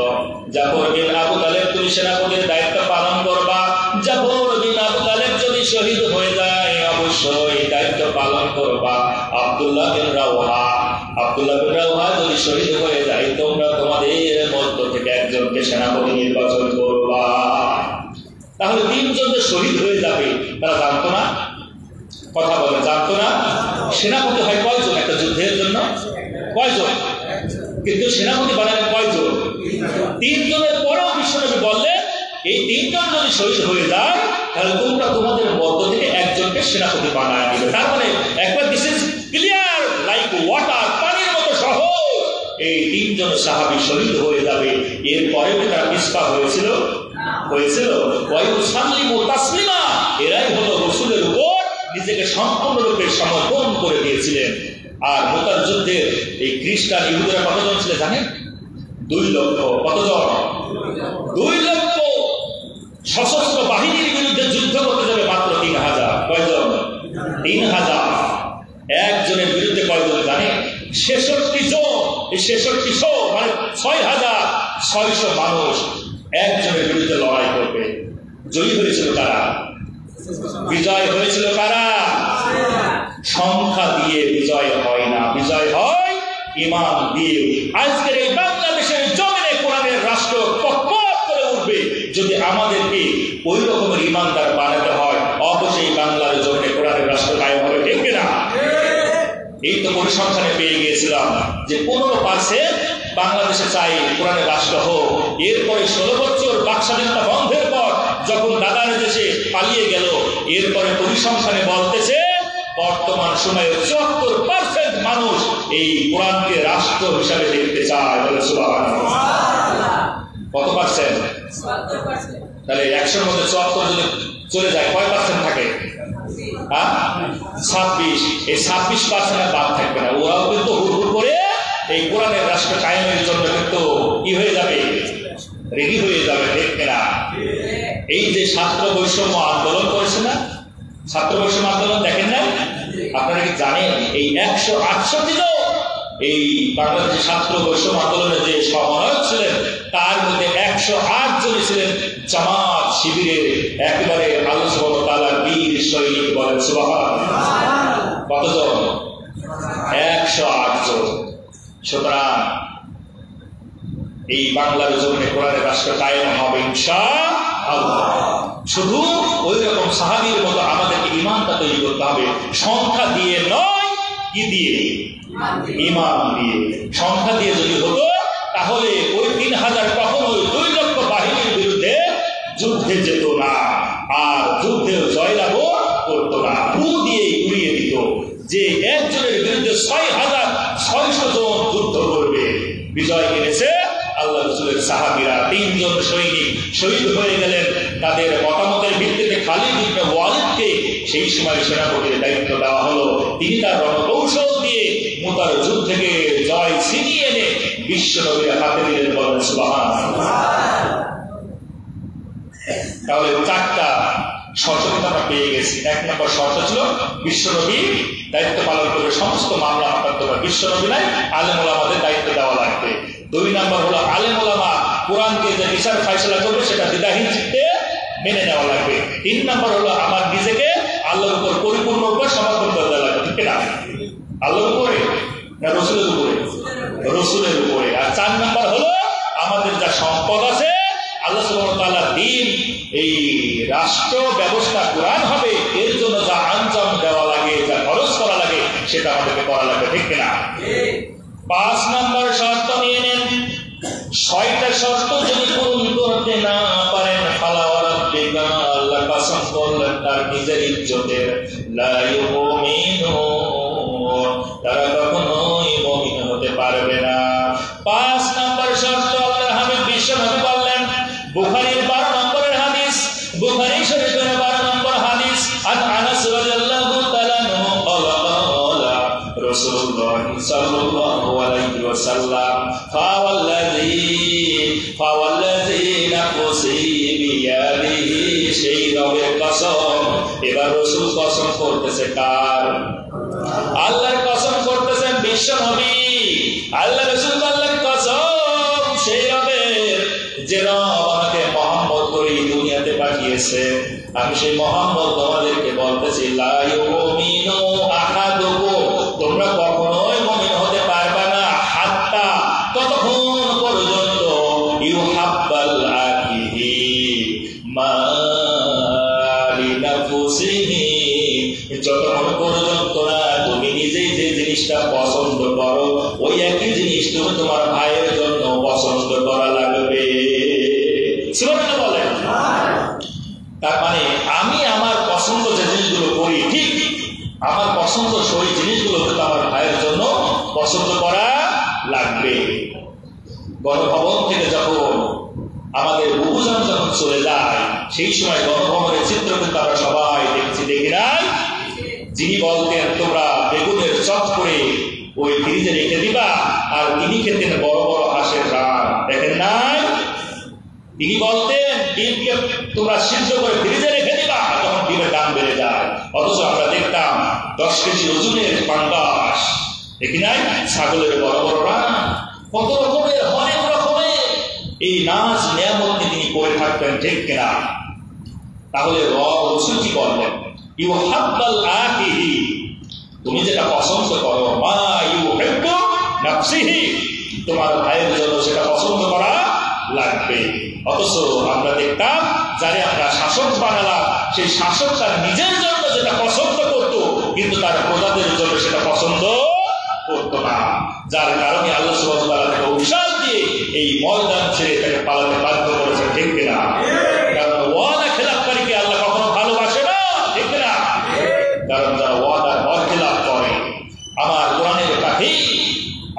জাফর বিন আবু তালেব তুমি সেনাপতির দায়িত্ব পালন করবা। জাফর বিন আবু তালেব যদি শহীদ হয়ে যায় অবশ্যই দায়িত্ব পালন করবা। আব্দুল্লাহ বিন রাওহা যদি শহীদ হয়ে যায় তোমরা তোমাদের মধ্য থেকে একজনকে সেনাপতি নির্বাচন করবা। তাহলে তিনজন যে শহীদ হয়ে যাবে তারা জানতো না? কথা বলে জানতো না? সেনাপতি হয় কয়জন একটা যুদ্ধের জন্য? কয়জন? কিন্তু সেনাপতি বানালেন কয়জন? তিনজনের পরেও বিশ্বনবী বললেন এই তিনজন যদি শহীদ হয়ে যায় তাহলে তোমরা তোমাদের মধ্য থেকে একজনকে সেনাপতি বানায় দিবে। তার মানে একবার this is clear like water, পানির মতো সহজ। এই তিনজন সাহাবী শহীদ হয়ে যাবে। এরপরে তারা পিছপা হয়েছিল তাসলিমা, এরাই হলো রাসূলের উপর নিজেকে সম্পূর্ণরূপে সমর্পণ করে দিয়েছিলেন। আর মুতার যুদ্ধের এই খ্রিস্টান ইহুদিরা কতজন ছিল জানেন? 2 লক্ষ। কতজন? 2 লক্ষ। সশস্ত্র বাহিনীর বিরুদ্ধে যুদ্ধ করতে যাবে মাত্র 3000। কয়জন? 3000। একজনের বিরুদ্ধে কয়জন জানেন? 66 জন। এই 66 মানে 6600 মানুষ একজনের বিরুদ্ধে লড়াই করবে। জয়ী হয়েছিল কারা? বিজয় হয়েছিল কারা? সংখ্যা দিয়ে বিজয় হয় না, বিজয় হয় ঈমান দিয়ে। আজকের এই বাংলাদেশের জমিনে কোরআনের রাষ্ট্র পকপক করে উঠবে যদি আমাদেরকে ওই রকমের ঈমানদার বানাতে হয়। অবশ্যই বাংলার জমিনে কোরআনের রাষ্ট্র কায়েম হবে, ঠিক কিনা? এই তো পরিসংখ্যানে পেয়ে গিয়েছিলাম যে 15% বাংলাদেশে চাই কোরআনের রাষ্ট্র হোক। এরপরে 16 বছর বাক স্বাধীনতা বন্ধের পর যখন দাদার দেশে পালিয়ে গেল, এরপরে পরিসংখ্যানে বলতেছে বর্তমান সময়ে 74% মানুষ এই কোরআনকে রাষ্ট্র হিসাবে দেখতে চায়। বলে সুবহানাল্লাহ। কত পার্সেন্ট? 74%। তাহলে 100-র মধ্যে 74 যদি চলে যায় কয় পার্সেন্ট থাকে? 26। এই 26% বাদ থাকবে না। ওরাও কিন্তু হুড় করে এই কোরআনের রাষ্ট্র কায়েমের জন্য কিন্তু কি হয়ে যাবে? রেডি হয়ে যাবে, ঠিক কিনা? এই যে ছাত্র বৈষম্য আন্দোলন করেছে না, ছাত্র বৈষম্য আন্দোলন দেখেন না? আপনারা কি জানেন এই 168 জন এই বাংলাদেশের ছাত্র বৈষম্য আন্দোলনের যে সমন্বয়ক ছিলেন তার মধ্যে 108 জনই ছিলেন জামাত শিবিরের একেবারে আল্লাহ সুবহানাহু ওয়া তাআলার বীর সৈনিক। বলেন সুবহানাল্লাহ। কতজন? 108 জন। সুতরাং এই বাংলার জমিনে কোরআনের রাষ্ট্র কায়েম হবে ইনশাআল্লাহ। শুধু ওই রকম সাহাবীর মতো আমাদেরকে ঈমানটা তৈরি করতে হবে। সংখ্যা দিয়ে নয়, কি দিয়ে? ঈমান দিয়ে। সংখ্যা দিয়ে যদি হতো তাহলে ওই 3000 কখনোই 2 লক্ষ বাহিনীর বিরুদ্ধে যুদ্ধে যেত না, আর যুদ্ধের জয়লাভও করতো না। ভূ দিয়ে উড়িয়ে দিত যে একজনের বিরুদ্ধে 6600 জন যুদ্ধ করবে। বিজয় এনেছে আল্লাহ রাসূলের সাহাবীরা। 3 জন সৈনিক শহীদ হয়ে গেলেন। তাদের মতামতের ভিত্তিতে খালিদ ইবনে ওয়ালিদকে সেই সময় সেনাপতির দায়িত্ব দেওয়া হলো। তিনি তার রণকৌশল দিয়ে মুতার যুদ্ধ থেকে জয় ছিনিয়ে এনে বিশ্বনবীর হাতে দিলেন। বলেন সুবহানাল্লাহ। তাহলে 4টা শর্ত কিন্তু আমরা পেয়ে গেছি। 1 নম্বর শর্ত ছিল বিশ্বনবী দায়িত্ব পালন করবে, সমস্ত মামলা হঠাৎ বিশ্বনবী নাই, আলেম ওলামাদের দায়িত্ব দেওয়া লাগবে। 2 নম্বর হলো আলেম ওলামা কোরআনকে যে বিচার ফায়সালা করবে সেটা দ্বিধাহীন চিত্তে মেনে নেওয়া লাগবে। 3 নম্বর হলো আমার নিজেকে আল্লাহর উপর পরিপূর্ণরূপে সমর্পণ করে দেওয়া লাগবে, ঠিক না? আল্লাহর উপরে না রাসূলের উপরে? রাসূলের উপরে। আর 4 নম্বর হলো আমাদের যা সম্পদ আছে আল্লাহ সুবহানাহু ওয়া তাআলার দ্বীন, এই রাষ্ট্র ব্যবস্থা কোরআন হবে, এর জন্য যা আঞ্জাম দেওয়া লাগে, যা খরচ করা লাগে সেটা আমাদেরকে করা লাগবে, ঠিক কিনা? 5 নম্বর শর্ত নিয়ে নেন। 6টা শর্ত যদি পূরণ করতে না পারেন আল্লাহ কসম করলেন তার নিজের ইজ্জতের, লা ইউমিনুন, তারা কখনোই মুমিন হতে পারবে না। 5 নম্বর শর্ত আল্লাহর হাবিব বিশ্বনবী বললেন, বুখারীর 12 নম্বরের হাদিস, বুখারী শরীফের 12 নম্বর হাদিস, আন আনাস রাদিয়াল্লাহু তাআলা আনহু ক্বালা রাসূলুল্লাহ সাল্লাল্লাহু আলাইহি ওয়াসাল্লাম ফাওয়াল্লাযী নাফসি বিয়াদিহি, সেই রবের কসম। এবার রাসূল কসম করতেছে কার? আল্লাহর কসম করতেছেন বিশ্ব নবী, আল্লাহ রাসূল বললেন কসম সেই রবের যে রব আমাকে মুহাম্মদ করে দুনিয়াতে পাঠিয়েছে, আমি সেই মুহাম্মদ তোমাদেরকে বলতেছি লা ইউমিনু আহাদুকুম, তোমরা কখনোই মুমিন হতে পারবে না হাত্তা ততক্ষণ পর্যন্ত ইউহাব্বাল আখিহি মা লিনাফসিহি, যতক্ষণ পর্যন্ত না তুমি নিজেই যে জিনিসটা পছন্দ করো ওই একই জিনিস তুমি তোমার ভাইয়ের জন্য পছন্দ করা লাগবে। সুবহানাল্লাহ বলেন। তার মানে আমি আমার পছন্দ যে জিনিসগুলো করি, ঠিক আমার পছন্দ সেই জিনিসগুলো কিন্তু আমার ভাইয়ের জন্য পছন্দ করা লাগবে। গণভবন থেকে যখন আমাদের বহুজন যখন চলে যায় সেই সময় গণভবনের চিত্র কিন্তু আমরা সবাই দেখছি, দেখি নাই? যিনি বলতেন তোমরা বেগুনের চপ করে ওই ফ্রিজে রেখে দিবা, আর তিনি খেতেন বড় বড় হাঁসের রান, দেখেন নাই? তিনি বলতেন ডিমকে তোমরা সিদ্ধ করে ফ্রিজে রেখে দিবা, তখন ডিমের দাম বেড়ে যায়। অথচ আমরা দেখতাম 10 কেজি ওজনের পাঙ্গাস, দেখি নাই? ছাগলের বড় বড় রান, কত রকমের অনেক রকমের এই নাচ নিয়ামত তিনি করে থাকতেন, ঠিক কিনা? তাহলে রাসূল কি বললেন? ইউহাব্বাল আখিহি, তুমি যেটা পছন্দ করো, মা ইউহিব্বু নাফসিহি, তোমার ভাইয়ের জন্য সেটা পছন্দ করা লাগবে। অথচ আমরা দেখতাম যারে আমরা শাসক বানালাম সেই শাসক তার নিজের জন্য যেটা পছন্দ করত কিন্তু তার প্রজাদের জন্য সেটা পছন্দ করত না, যার কারণে আল্লাহ সুবহানাহু ওয়া তাআলা তাকে অভিশাপ দিয়ে এই ময়দান ছেড়ে তাকে পালাতে বাধ্য করেছে, ঠিক কিনা? কারণ ওয়াদা খেলাপকারীকে আল্লাহ কখনো ভালোবাসে না, ঠিক কিনা? কারণ যারা ওয়াদার বরখিলাপ করে, আমার কোরআনের কাঠি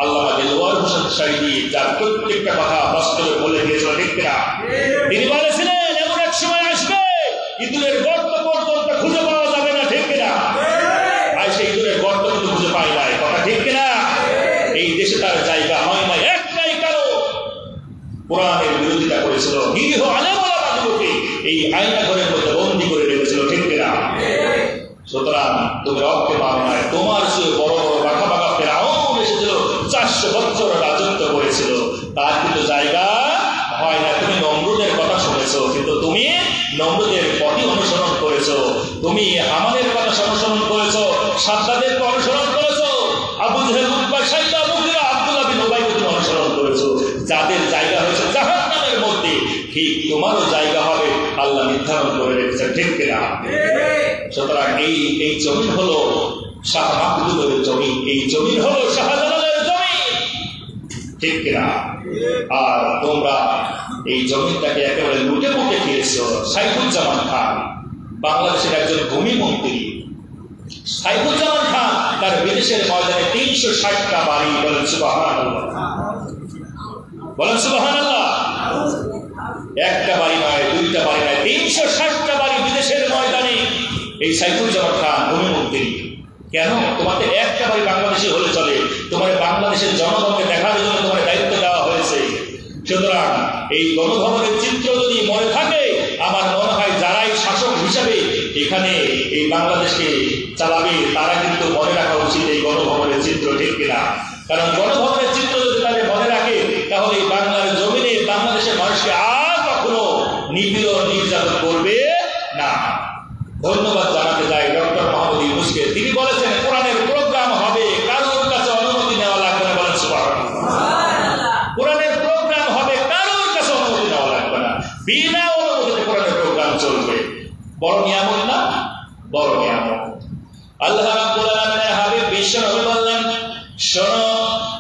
আল্লামা দেলওয়ার হোসেন সাইদি যার প্রত্যেকটা কথা বাস্তবে বলে দিয়েছিল, ঠিক কিনা? তিনি বলেছিলেন এমন এক সময় আসবে ইঁদুরের গর্ত পর্যন্ত খুঁজে পাওয়া যাবে না, ঠিক কিনা? আর সেই ইঁদুরের গর্ত কিন্তু খুঁজে পাই নাই, কথা ঠিক কিনা? এই দেশে তার জায়গা হয় না, একটাই কারণ কোরআনের বিরোধিতা করেছিল, নিরীহ আলেম ওলামাদেরকে এই আয়না ঘরের মধ্যে বন্দী করে রেখেছিল, ঠিক কিনা? সুতরাং তুমি রবকে মানো না, তোমার চেয়ে বড় বড় বাঁকা বাঁকা ফেরাউন এসেছিল, 400 বছর রাজত্ব করেছিল, তার কিন্তু জায়গা হয় না। তুমি নমরুদের কথা শুনেছো, কিন্তু তুমি নমরুদের পথই অনুসরণ করেছো, তুমি হামানের কথা অনুসরণ করেছো, সাদ্দাদের অনুসরণ করেছো, আবু জেহেল, উতবা, শাইবা, মুগীরা, আব্দুল্লাহ বিন উবাইকে তুমি অনুসরণ করেছো, যাদের জায়গা হয়েছে জাহান্নামের মধ্যে, ঠিক তোমারও জায়গা হবে আল্লাহ নির্ধারণ করে রেখেছেন, ঠিক কিনা? সুতরাং এই জমিন হলো শাহ মাহমুদের জমিন, এই জমিন হলো শাহজালালের জমিন, ঠিক কিনা? আর তোমরা এই জমিনটাকে একেবারে লুটে পুটে খেয়েছো। সাইফুজ্জামান খান বাংলাদেশের একজন ভূমিমন্ত্রী, সাইফুজ্জামান খান তার বিদেশের ময়দানে 360টা বাড়ি, বলেন সুবহানাল্লাহ, বলেন সুবহানাল্লাহ। একটা বাড়ি নয়, 2টা বাড়ি নয়, 360টা বাড়ি বিদেশের ময়দানে এই সাইফুজ্জামান খান ভূমিমন্ত্রী। কেন? তোমাদের একটা বাড়ি বাংলাদেশে হলে চলে, তোমার বাংলাদেশের জনগণকে দেখার জন্য তোমার দায়িত্ব দেওয়া হয়েছে। সুতরাং এই গণভবনের চিত্র যদি মনে থাকে, আমার মনে হয় যারাই শাসক হিসাবে এখানে এই বাংলাদেশকে চালাবে তারা কিন্তু মনে রাখা উচিত এই গণভবনের চিত্র, ঠিক কিনা? কারণ গণভবনের চিত্র যদি তাদের মনে রাখে তাহলে এই বাংলার জমিনে বাংলাদেশের মানুষকে আর কখনো নিপীড়ন নির্যাতন করবে না। ধন্যবাদ জানাতে যাই ডক্টর মোহাম্মদ ইউনূসকে, তিনি বলেছেন কোরআনের প্রোগ্রাম হবে, কারোর কাছে অনুমতি নেওয়া লাগবে না, বলেন সুবহানাল্লাহ। কোরআনের প্রোগ্রাম হবে, কারোর কাছে অনুমতি নেওয়া লাগবে না, বিনা অনুমতিতে কোরআনের প্রোগ্রাম চলবে। বড় নিয়ামত না? বড় নিয়ামত। আল্লাহ রাব্বুল আলামিনের হাবিব বিশ্ব নবী বললেন, শোনো,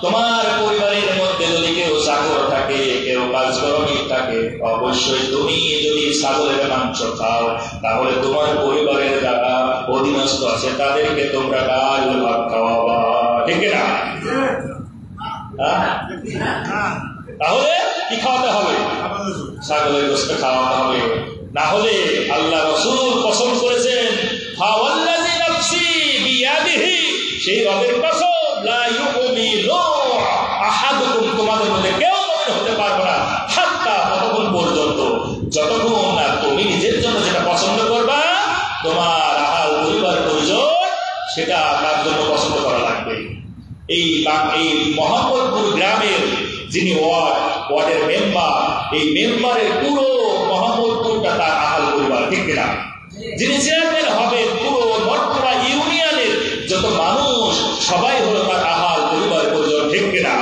তোমার পরিবারের মধ্যে যদি কেউ চাকর থাকে, কেউ কাজকর্মী থাকে, অবশ্যই তুমি যদি ছাগলের মাংস খাও তাহলে তোমার পরিবারের যারা অধীনস্থ আছে তাদেরকে তোমরা ডাল ভাত খাওয়াবা, ঠিক না? তাহলে কি খাওয়াতে হবে? ছাগলের গোশত খাওয়াতে হবে। না হলে আল্লাহ রাসূল কসম করেছেন, ফাওয়াল্লাযী নাফসি বিয়াদিহি, সেই রবের কসম, লা ইউমিনু আহাদুকুম, তোমাদের মধ্যে কেউ মুমিন হতে পারবে না হাত্তা, ততক্ষণ পর্যন্ত যতক্ষণ না তুমি নিজের জন্য যেটা পছন্দ করবা, তোমার আহাল পরিবার পরিজন সেটা তার জন্য পছন্দ করা লাগবে। এই মোহাম্মদপুর গ্রামের যিনি ওয়ার্ডের মেম্বার, এই মেম্বারের পুরো মোহাম্মদপুরটা তার আহাল পরিবার, ঠিক কিনা? যিনি চেয়ারম্যান হবে পুরো মঠপুরা ইউনিয়নের যত মানুষ সবাই হলো তার আহাল পরিবার পরিজন, ঠিক কিনা?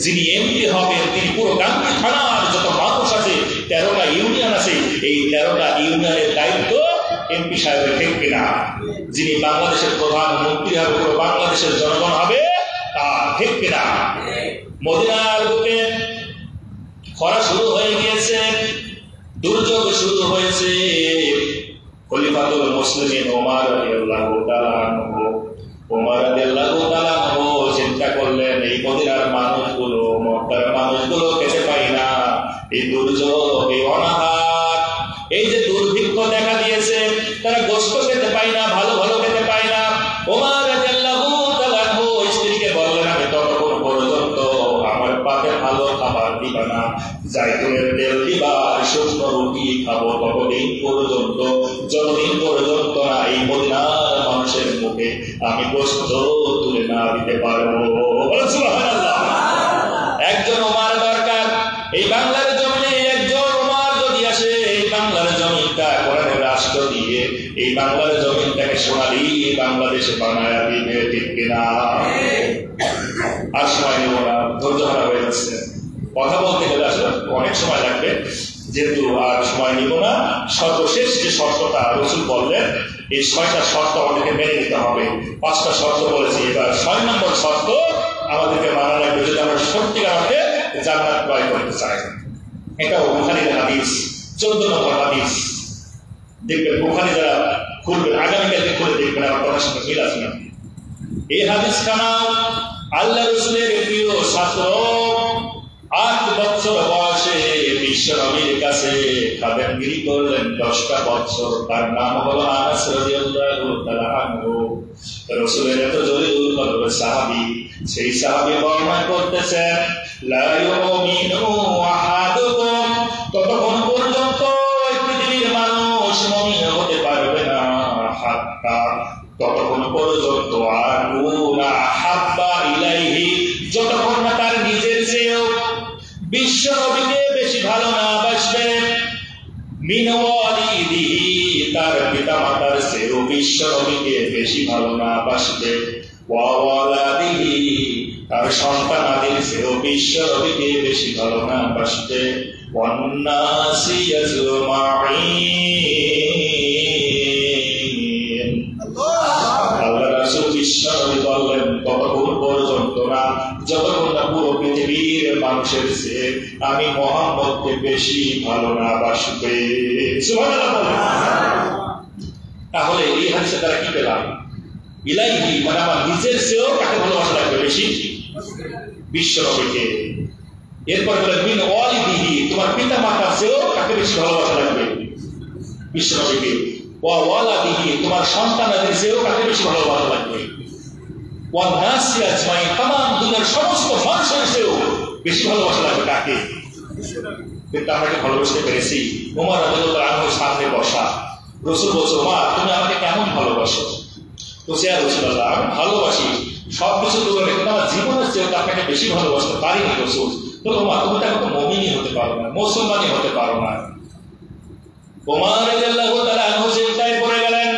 যিনি এমপি হবেন তিনি পুরো গান্ধী থানার যত মানুষ আছে 13টা ইউনিয়ন আছে, এই 13টা ইউনিয়নের দায়িত্ব এমপি সাহেবের, ঠিক কিনা? যিনি বাংলাদেশের প্রধানমন্ত্রী হবে পুরো বাংলাদেশের জনগণ হবে তার, ঠিক কিনা? মদিনার বুকে খরা শুরু হয়ে গিয়েছে, দুর্যোগ শুরু হয়েছে। খলিফাতুল মুসলিমিন ওমর রাদিয়াল্লাহু তাআলা আনহু চিন্তা করলেন এই মদিনার মানুষগুলো, মক্কার মানুষগুলো খেতে পাই না, এই দুর্যোগ, এই অনাহার, এই যে দুর্ভিক্ষ দেখা দিয়েছে, তারা গোশত খেতে পায় না, ভালো ভালো খেতে পায় না। ওমর রাদিয়াল্লাহু তাআলা আনহু স্ত্রীকে বললেন, আমি ততক্ষণ পর্যন্ত আমার পাতে ভালো খাবার দিবা না, জাইতুনের তেল দিবা, শুকনো রুটি খাবো, ততদিন পর্যন্ত, যতদিন পর্যন্ত না এই মদিনার মানুষের মুখে আমি গোশত তুলে না দিতে পারবো। সুবহানাল্লাহ। একজন ওমর দরকার এই বাংলার জমিনে, একজন ওমর যদি আসে এই বাংলার জমিনটা কোরআনের রাষ্ট্র দিয়ে এই বাংলার জমিনটাকে সোনালী বাংলাদেশে বানায়া দিবে, ঠিক কিনা? আর সময় নেব না, ধৈর্য হারা হয়ে যাচ্ছে, কথা বলতে গেলে আসলে অনেক সময় লাগবে, যেহেতু আর সময় নিব না। সর্বশেষ যে শর্তটা রাসূল বললেন, এই 6টা শর্ত আমাদেরকে মেনে নিতে হবে। 5টা শর্ত বলেছি, এবার 6 নম্বর শর্ত আমাদেরকে মানা লাগবে যদি আমরা সত্যিকার অর্থে জান্নাত ক্রয় করতে চাই। এটা বুখারীর হাদিস, 14 নম্বর হাদিস। দেখবেন বুখারী যারা খুলবেন, আগামীকালকে খুলে দেখবেন আমার কথার সঙ্গে মিল আছে না। এই হাদিসখানা আল্লাহ রাসূলের প্রিয় ছাত্র 8 বছর বয়সে বিশ্ব নবীর কাছে খাদেমগিরি করলেন 10টা বছর। তার নাম হলো আনাস রাদিয়াল্লাহু তাআলা আনহু। রাসূলের এত জলিলুল কদর সাহাবী, সেই সাহাবী বর্ণনা করতেছেন, লা ইউমিনু আহাদুকুম, ততক্ষণ পর্যন্ত পৃথিবীর মানুষ মুমিন হতে পারবে না, হাত্তা, ততক্ষণ পর্যন্ত আকুনা হাব্বা ইলাইহি, যতক্ষণ না তার নিজের চেয়েও বিশ্ব নবীকে বেশি ভালো না বাসবে, মিন ওয়ালিদিহি, তার পিতা মাতার চেয়েও বিশ্ব নবীকে বেশি ভালো না বাসবে, ওয়া ওয়ালাদিহি, তার সন্তানাদির চেয়েও বিশ্ব নবীকে বেশি ভালো না বাসবে, ওয়ান নাসি আজমাইন। আল্লাহ রাসূল বিশ্ব নবী বললেন ততক্ষণ পর্যন্ত না যতক্ষণ না পুরো পৃথিবীর মানুষের চেয়ে আমি মুহাম্মদকে বেশি ভালো না বাসবে। সুবহানাল্লাহ। তাহলে এই হাদিসে তারা কি পেলাম? ইলাইহি মানে আমার নিজের চেয়েও কাকে ভালোবাসা লাগবে বেশি? বিশ্ব নবীকে। এরপর বলে মিন ওয়ালিদিহি, তোমার পিতা মাতার চেয়েও কাকে বেশি ভালোবাসা লাগবে? বিশ্ব নবীকে। ওয়া ওয়ালাদিহি, তোমার সন্তানাদের চেয়েও কাকে বেশি ভালোবাসা লাগবে? ওয়ান নাসি আজমাইন, तमाम দুনিয়ার সমস্ত মানুষের চেয়েও বেশি ভালোবাসা লাগবে কাকে? কিন্তু আমরা কি ভালোবাসতে পেরেছি? ওমর রাদিয়াল্লাহু আনহু সামনে বসা, রাসূল বলছে, ওমর তুমি আমাকে কেমন ভালোবাসো? তো সে রাসূলুল্লাহ, আমি ভালোবাসি সবকিছু তোমাকে, কিন্তু আমার জীবনের চেয়েও আপনাকে বেশি ভালোবাসতে পারিনি রাসূল। তো ওমর তুমি তো এখন মুমিনই হতে পারো না, মুসলমানই হতে পারো না। ওমর রাদিয়াল্লাহু তাআলা আনহু চিন্তায় পড়ে গেলেন,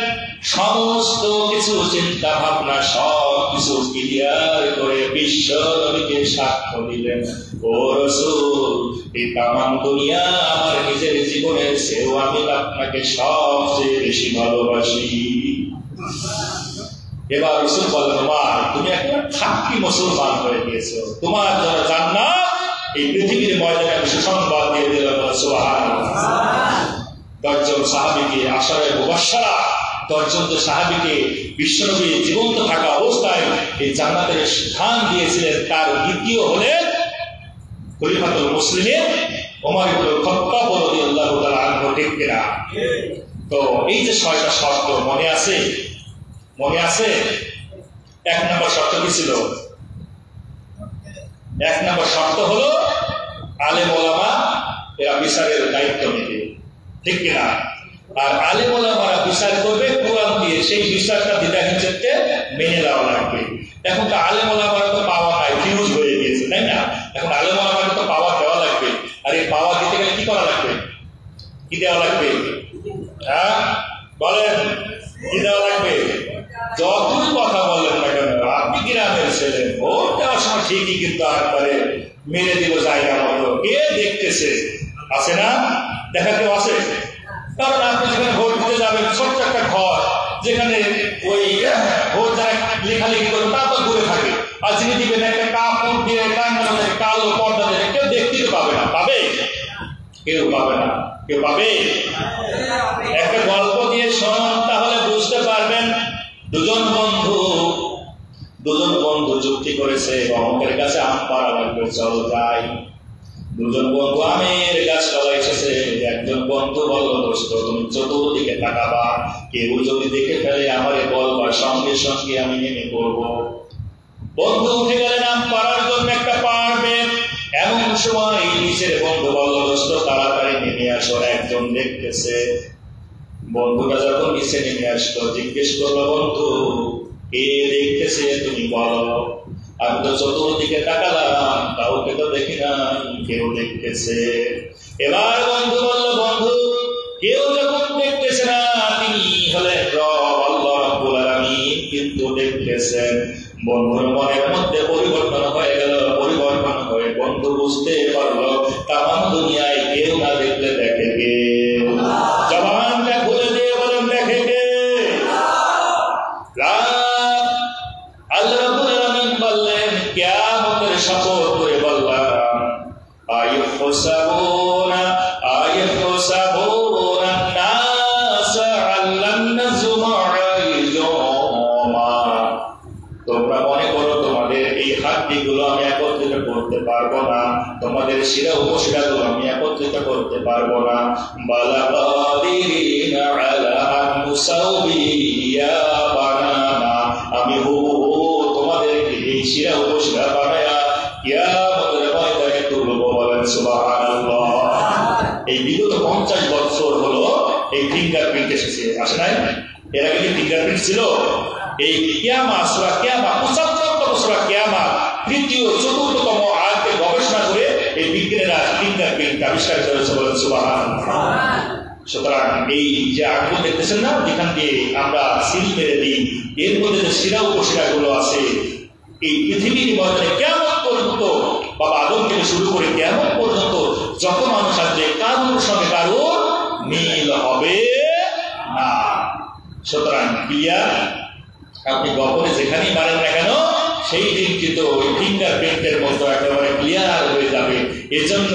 সমস্ত কিছু চিন্তা ভাবনা সব কিছু ক্লিয়ার করে বিশ্ব নবীকে সাক্ষ্য দিলেন, ও রাসূল এই তামাম দুনিয়া আমার নিজের জীবনের চেয়েও আমি আপনাকে সবচেয়ে বেশি ভালোবাসি। এবার রাসূল বললেন, মা তুমি একটা খাঁটি মুসলমান হয়ে গিয়েছো, তোমার জন্য জান্নাত এই পৃথিবীর ময়দানে আমি সুসংবাদ দিয়ে দিলাম। সুবহানাল্লাহ। 10 জন সাহাবীকে আশারে মুবাশশারা, 10 জন সাহাবীকে বিশ্বনবী জীবন্ত থাকা অবস্থায় এই জান্নাতের স্থান দিয়েছিলেন। তার দ্বিতীয় হলেন খলিফাতুল মুসলিমিন ওমর ইবনে খাত্তাব রাদিয়াল্লাহু তাআলা আনহু, ঠিক কিনা? তো এই যে 6টা শর্ত মনে আছে? মনে আছে? 1 নম্বর শর্ত কি ছিল? 1 নম্বর শর্ত হলো আলেম ওলামা এরা বিচারের দায়িত্ব নেবে, ঠিক কিনা? আর আলেম ওলামারা বিচার করবে কোরআন দিয়ে, সেই বিচারটা দ্বিধাহীন চিত্তে মেনে নেওয়া লাগবে। এখন তো আলেম ওলামার তো পাওয়া নাই, ফিউজ হয়ে গিয়েছে, তাই না? এখন আলেম ওলামার তো পাওয়া দেওয়া লাগবে, আর এই পাওয়া দিতে গেলে কি করা লাগবে? কি দেওয়া লাগবে? হ্যাঁ বলেন, কি দেওয়া লাগবে? যতই কথা বলেন না কেন, আপনি গ্রামের ছেলে, ভোট দেওয়ার সময় ঠিকই কিন্তু একবারে মেরে দিল জায়গা মতো। কে দেখতেছে? আছে না? দেখা কেউ আছে? কারণ আপনি যেখানে ভোট দিতে যাবেন, ছোট্ট একটা ঘর যেখানে ওই ভোট যারা লেখালেখি করবে তা তো ঘুরে থাকে, আর যিনি দিবেন একটা কাপড় দিয়ে কালো পর্দা দিয়ে, কেউ দেখতে পাবে না। পাবে? কেউ পাবে না। কেউ পাবে? একটা গল্প দিয়ে শোনান, তাহলে বুঝতে পারবেন। দুজন বন্ধু যুক্তি করেছে, অমুকের কাছে আম পাড়া লাগবে, চল যাই। দুজন বন্ধু আমের গাছ তলায় এসেছে। একজন বন্ধু বলল, দোস্ত তুমি চতুর্দিকে তাকাবা, কেউ যদি দেখে ফেলে আমারে বলবা, সঙ্গে সঙ্গে আমি নেমে পড়বো। বন্ধু উঠে গেলেন আম পাড়ার জন্য একটা পাড়বে। এমন সময় নিচের বন্ধু বলল, দোস্ত তাড়াতাড়ি নেমে আসো, একজন দেখতেছে। বন্ধুটা যখন নিচে নেমে আসলো, জিজ্ঞেস করলো, বন্ধু কে দেখতেছে তুমি বলো। আমি তো চতুর্দিকে তাকালাম, কাউকে তো দেখি না, কেউ দেখতেছে। এবার বন্ধু বলল, বন্ধু কেউ যখন দেখতেছে না, তিনি হলেন রব আল্লাহ রাব্বুল আলামিন, কিন্তু দেখতেছেন। বন্ধুর মনের মধ্যে পরিবর্তন হয়ে গেল। পরিবর্তন হয়ে বন্ধু বুঝতে পারলো, তামাম দুনিয়ায় কেউ না দেখলে দেখে কে? জবানটা খুলে দিয়ে বলেন, দেখে কে? আল্লাহ রাব্বুল আলামিন বললেন, কিয়ামতের শপথ করে বললাম, আইয়ুহসাবুনা নাস আল্লাম নাজমা'a। তোমরা মনে করো তোমাদের এই হাড্ডিগুলো আমি একত্রিত করতে পারবো না, তোমাদের শিরা উপশিরাগুলো আমি একত্রিত করতে পারবো না। বালা কাদিরিনা আলা আন নুসাউবিয়া বানানা, আমি হুবহু তোমাদেরকে এই শিরা উপশিরা বানায়া কিয়ামতের ময়দানে তুলবো। বলেন সুবহানাল্লাহ। এই বিগত 50 বছর হলো এই ফিঙ্গারপ্রিন্ট এসেছে, আসে নাই? এর আগে কি ফিঙ্গারপ্রিন্ট ছিল? এই কিয়ামা, সূরা কিয়ামা, 75তম সূরা কিয়ামা, 3য় 4তম আয়াতে গবেষণা করে এই বিজ্ঞানীরা ফিঙ্গারপ্রিন্ট আবিষ্কার করেছে। বলেন সুবহানাল্লাহ। সুতরাং এই যে আগুন দেখতেছেন না, যেখান দিয়ে আমরা সিল মেরে দিই, এর মধ্যে যে শিরা উপশিরা গুলো আছে, এই পৃথিবীর মধ্যে কিয়ামত পর্যন্ত, বাবা আদম থেকে শুরু করে কিয়ামত পর্যন্ত যত মানুষ আসবে, কারোর সঙ্গে কারোর মিল হবে না। সুতরাং ক্লিয়ার, আপনি গোপনে যেখানেই মারেন না কেন, সেই দিন কিন্তু ওই ফিঙ্গারপ্রিন্টের মতো একেবারে ক্লিয়ার হয়ে যাবে। এজন্য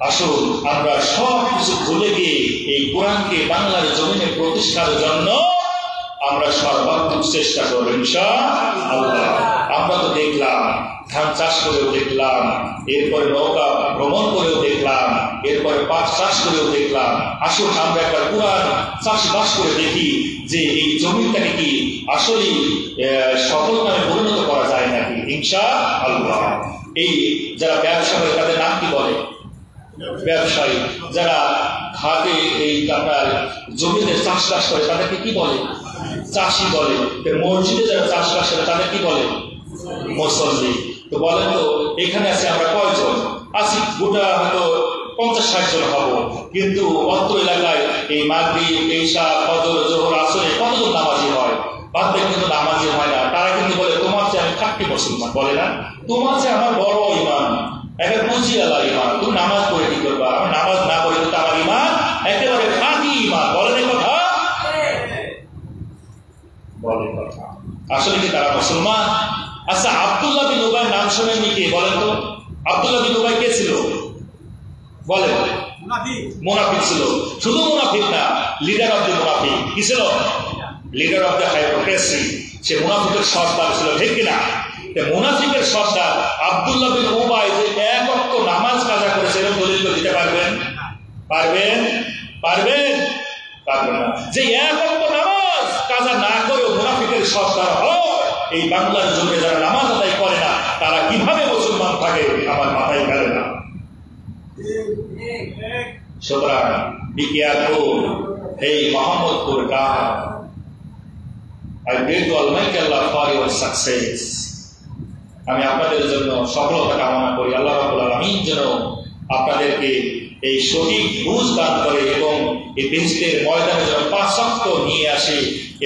আসুন আমরা সব কিছু ভুলে গিয়ে এই কোরআনকে বাংলার জমিনে প্রতিষ্ঠার জন্য আমরা সর্বাত্মক চেষ্টা করব ইনশাআল্লাহ। আমরা তো দেখলাম ধান চাষ করেও দেখলাম, এরপরে নৌকা ভ্রমণ করেও দেখলাম, এরপরে পাট চাষ করেও দেখলাম। আসুন আমরা একবার কোরআন চাষবাস করে দেখি যে এই জমিটাকে কি আসলে সফল নামে পরিণত করা যায় নাকি ইনশাআল্লাহ। এই যারা ব্যবসা করে তাদের নাম কি বলে? ব্যবসায়ী। যারা ঘাটে এই আপনার জমিতে চাষবাস করে তাদেরকে কি বলে? চাষি বলে। মসজিদে যারা চাষবাস করে তাদের কি বলে? মুসল্লি। তো বলেন তো এখানে আছে আমরা কয়জন আছি? গোটা হয়তো 50-60 জন হব, কিন্তু অত এলাকায় এই মাগরিব, ঈশা, ফজর, যোহর, আসরে কতজন নামাজি হয়? বাদে কিন্তু নামাজি হয় না। তারা কিন্তু বলে তোমার চেয়ে আমি খাঁটি মুসলমান, বলে না? তোমার চেয়ে আমার বড় ইমান, একটা বুঝি আল্লাহ ইমান, তুমি নামাজ পড়ে কি করবা? আমি নামাজ না পড়ে কিন্তু আমার ইমান একেবারে খাঁটি ইমান, বলেন এই কথা? বলে কথা। আসলে কি তারা মুসলমান? আচ্ছা, আব্দুল্লাহ বিন উবাই নাম শুনেননি? কে বলেন তো? আব্দুল্লাহ বিন উবাই কে ছিল? বলে মুনাফিক ছিল। শুধু মুনাফিক না, লিডার অফ দ্য মুনাফিক। কি ছিল? Leader of the hypocrisy. সে মুনাফিকের সর্দার ছিল, ঠিক কিনা? মুনাফিকের সর্দার আব্দুল্লাহ বিন উবাই যে এক ওয়াক্ত নামাজ কাজা করেছে, এরকম দলিল দিতে পারবেন? পারবেন? পারবেন? পারবেন না। যে এক ওয়াক্ত নামাজ কাজা না করেও মুনাফিকের সর্দার হয়, এই বাংলার জমিনে যারা নামাজ আদায় করে না, তারা কিভাবে মুসলমান থাকে আমার মাথায় ফেলে না। সুতরাং বিকিয়ারপুর, এই Mohammadpur, I pray to Almighty Allah for your success. আমি আপনাদের জন্য সফলতা কামনা করি। আল্লাহ রাব্বুল আলামিন যেন আপনাদেরকে এই সঠিক বুঝ দান করে এবং এই বেহেশতের ময়দানে যেন 5 ওয়াক্ত নিয়ে আসে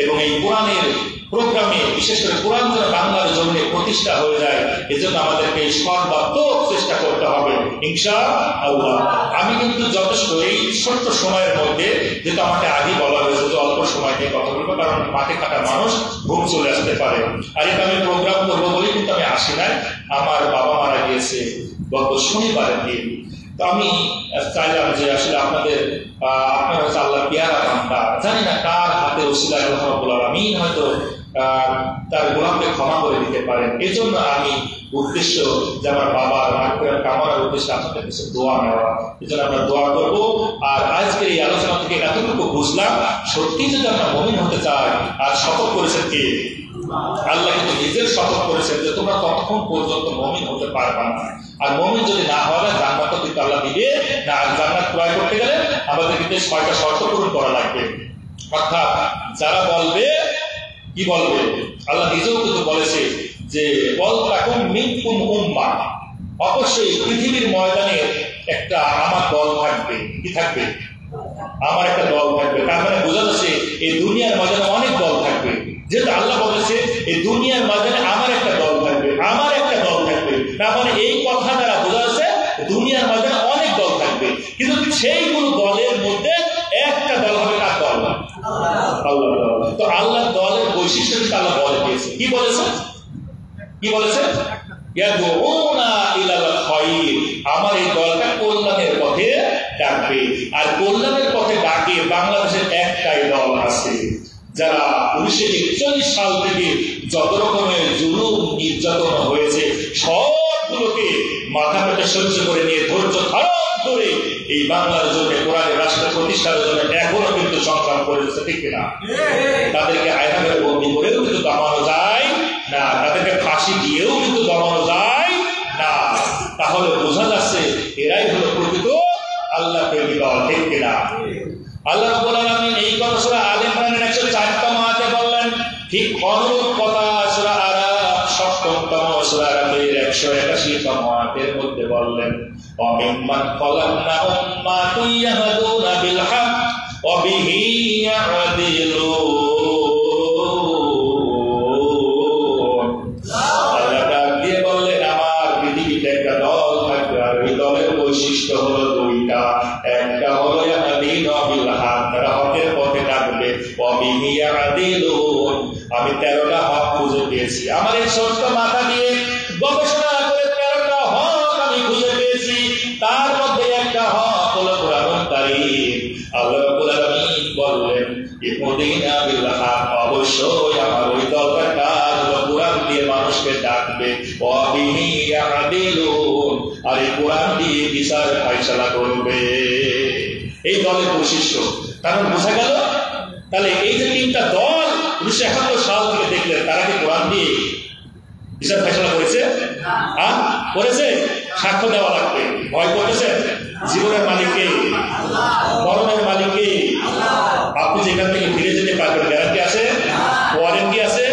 এবং এই কোরআনের প্রোগ্রামে বিশেষ করে কোরআন যেন বাংলার জমিনে প্রতিষ্ঠা হয়ে যায়, এজন্য আমাদেরকে সর্বাত্মক চেষ্টা করতে হবে ইনশাআল্লাহ। আমি কিন্তু যথেষ্ট এই ছোট্ট সময়ের মধ্যে, যেটা আমাকে আগে বলা হয়েছে যে অল্প সময় নিয়ে কথা বলবো, কারণ মাঠে থাকা মানুষ ঘুম চলে আসতে পারে। আর এটা আমি প্রোগ্রাম করবো বলেই কিন্তু আমি আসি নাই। আমার বাবা মারা গিয়েছে গত শনিবারের দিন। তো আমি চাইলাম যে আসলে আপনারা হচ্ছে আল্লাহ পেয়ারা বান্দা, জানি না কার হাতে ওসিলায় আল্লাহ রাব্বুল আলামিন হয়তো তার গোলামকে ক্ষমা করে দিতে পারেন। এই জন্য আমি উদ্দেশ্য যে আমার বাবার মাগফিরাত কামনার উদ্দেশ্যে আপনাদের কাছে দোয়া নেওয়া, এই জন্য আমরা দোয়া করবো। আর আজকের এই আলোচনা থেকে এতটুকু বুঝলাম, সত্যি যদি আমরা মুমিন হতে চাই, আর শপথ করেছেন কে? আল্লাহ কিন্তু নিজের শপথ করেছেন যে তোমরা ততক্ষণ পর্যন্ত মুমিন হতে পারবে না। আর মুমিন যদি না হবে জান্নাত কিন্তু আল্লাহ দিবে না। আর জান্নাত ক্রয় করতে গেলে আমাদের কিন্তু 6টা শর্ত পূরণ করা লাগবে। অর্থাৎ যারা বলবে, কি বলবে? আল্লাহ নিজেও কিন্তু বলেছে যে ওয়ালতাকুম মিনকুম উম্মাহ, অবশ্যই পৃথিবীর ময়দানে একটা আমার দল থাকবে। কি থাকবে? আমার একটা দল থাকবে। তার মানে বোঝা যাচ্ছে এই দুনিয়ার ময়দানে অনেক দল থাকবে। যেহেতু আল্লাহ বলেছে এই দুনিয়ার ময়দানে আমার একটা দল থাকবে, আমার একটা দল থাকবে, তার মানে এই কথা দ্বারা বোঝা যাচ্ছে দুনিয়ার ময়দানে অনেক দল থাকবে, কিন্তু সেইগুলো দলের মধ্যে একটা দল হবে। কার দল? আল্লাহ দল। তো আল্লাহ দলের বৈশিষ্ট্য কিন্তু আল্লাহ বলে দিয়েছে। কি বলেছে? কি বলেছে? ইয়াদউনা ইলাল খায়র, আমার এই দলটা কল্যাণের পথে ডাকবে। আর কল্যাণের পথে ডাকে বাংলাদেশের একটাই দল আছে, যারা 1941 সাল থেকে যত রকমের জুলুম নির্যাতন হয়েছে সবগুলোকে মাথা পেতে সহ্য করে নিয়ে ধৈর্য ধারণ করে এই বাংলার জন্য কোরআনের রাষ্ট্র প্রতিষ্ঠার জন্য এখনো কিন্তু সংগ্রাম করে যাচ্ছে। ঠিক কিনা? তাদেরকে আয়নাঘরে বন্দী করেও কিন্তু দমানো যায় না, তাদেরকে ফাঁসি দিয়েও কিন্তু দমানো যায় না। তাহলে বোঝা যাচ্ছে এরাই হলো প্রকৃত আল্লাহ প্রেমী দল। ঠিক কিনা? আল্লাহ রাব্বুল আলামিন এই কথা সূরা আলে ইমরানের 104তম আয়াতে বললেন। ঠিক অনুরূপ কথা সূরা আরাফ 7তম সূরা আরাফের 181তম আয়াতের মধ্যে বললেন, ওয়া মিম্মান খালাকনা উম্মাতুন ইয়াহদুনা বিল হক ওয়া বিহি ইয়াদিলুন। আল্লাহ ডাক দিয়ে বললেন আমার পৃথিবীতে একটা দল থাকবে, আর এই দলের বৈশিষ্ট্য হলো দুইটা। একটা হলো ইয়াহদিনা বিল হক, তারা হকের পথে ডাকবে, ওয়া বিহি ইয়াদিলুন, আমি 13টা হক খুঁজে পেয়েছি। আমার এই ছোট্ট মাথা দিয়ে গবেষণা করে 13টা হক আমি খুঁজে পেয়েছি। তার মধ্যে একটা হক হলো কোরআনুল কারীম। আল্লাহ রাব্বুল আলামিন বললেন ইহুদিনা বিল হক, অবশ্যই আমার ওই দলটার কাজ হলো কোরআন দিয়ে মানুষকে ডাকবে, ওয়া বিহি ইয়াদিলুন, আর এই কোরআন দিয়ে বিচার ফয়সালা করবে। এই দলের বৈশিষ্ট্য। কারণ বোঝা গেল তাহলে এই যে 3টা দল 1971 সাল থেকে দেখলেন, তারা কি কোরআন দিয়ে বিচার ফয়সালা করেছে? করেছে? সাক্ষ্য দেওয়া লাগবে। ভয় করতেছে? জীবনের মালিককে, মরণের মালিককে। আপনি যেখান থেকে ফিরে যেতে পারবেন গ্যারান্টি আছে? ওয়ারেন্টি আছে?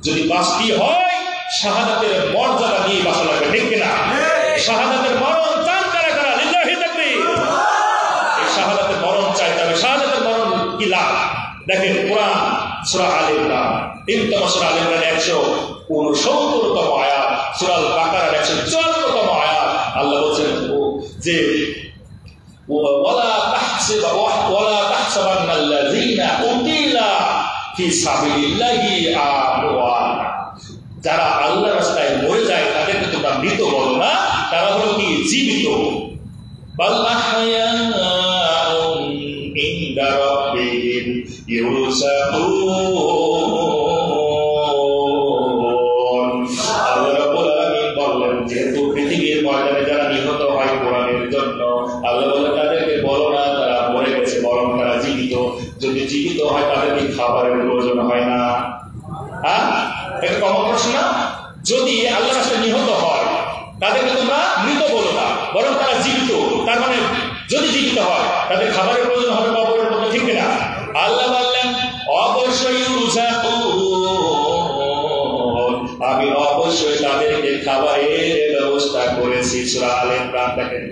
যদি বাঁচতে হয় শাহাদাতের মর্যাদা নিয়ে বাঁচা লাগবে। ঠিক কিনা? শাহাদাতের মরণ চান কারা কারা? লিল্লাহি তাকবীর। এই শাহাদাতের মরণ চাইতে হবে। শাহাদাতের মরণ কি লাভ? দেখেন কোরআন সূরা আলে ইমরান 3তম সূরা আলে ইমরান 169তম আয়াত, সূরা আল বাকারার 154তম আয়াত আল্লাহ বলেন যে ওয়ালা তাহসাবান্নাল্লাযীনা কুতিলা ফি সাবিলিল্লাহি আমওয়াত, যারা আল্লাহর রাস্তায় মরে যায় তাদেরকে তোমরা মৃত বলো না, তারা হলো কি? জীবিত। বাল আহয়াউন ইনদা রাব্বিহিম ইউরযাকুন। আল্লাহ রাব্বুল আলামিন বললেন যেহেতু পৃথিবীর ময়দানে যারা নিহত হয় কোরআনের জন্য, আল্লাহ বলেন তাদেরকে বলো না তারা মরে গেছে, বরং তারা জীবিত। যদি জীবিত হয় তাদেরকে খাবারের প্রয়োজন হয় না। একটা কমন প্রশ্ন না? যদি আল্লাহর রাস্তায় নিহত হয় তাদেরকে তোমরা মৃত বলো না, বরং তারা জীবিত। তার মানে যদি জীবিত হয় তাদের খাবারের প্রয়োজন হবে কবরের মধ্যে। ঠিক না? আল্লাহ বললেন অবশ্যই খাবারের ব্যবস্থা করেছি। সূরা আলে ইমরান দেখেন,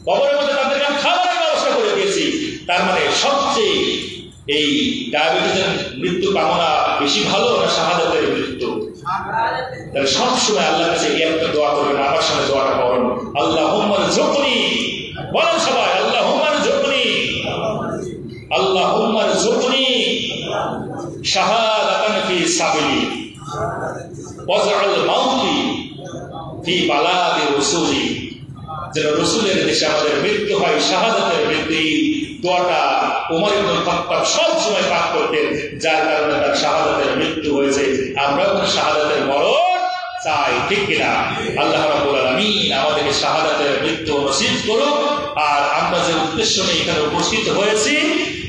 কবরের মধ্যে তাদেরকে আমি খাবারের ব্যবস্থা করে দিয়েছি। তার মানে সবচেয়ে এই ডায়াবেটিসের মৃত্যু কামনা বেশি ভালো না শাহাদাতের মৃত্যু? তাহলে সবসময় আল্লাহর কাছে একটা দোয়া করবেন। আমার সামনে দোয়াটা করেন, আল্লাহুম্মা রযুকনি, বলেন সবাই আল্লাহুম্মা রযুকনি, আল্লাহুম্মা রযুকনি শাহাদাতান ফি সাবিলি ওয়াজআল মাউতি ফি বালাদি রাসূলি। যেন রাসূলের দেশে আমাদের মৃত্যু হয়, শাহাদাতের মৃত্যু। দোয়াটা ওমর ইবনে খাত্তাব সব সময় পাঠ করতেন, যার কারণে তার শাহাদাতের মৃত্যু হয়েছে। আমরাও শাহাদাতের মরণ চাই, ঠিক কিনা? আল্লাহ রাব্বুল আলামিন আমাদেরকে শাহাদাতের মৃত্যু নসিব করুন। আর আমরা যে উদ্দেশ্য নিয়ে এখানে উপস্থিত হয়েছি,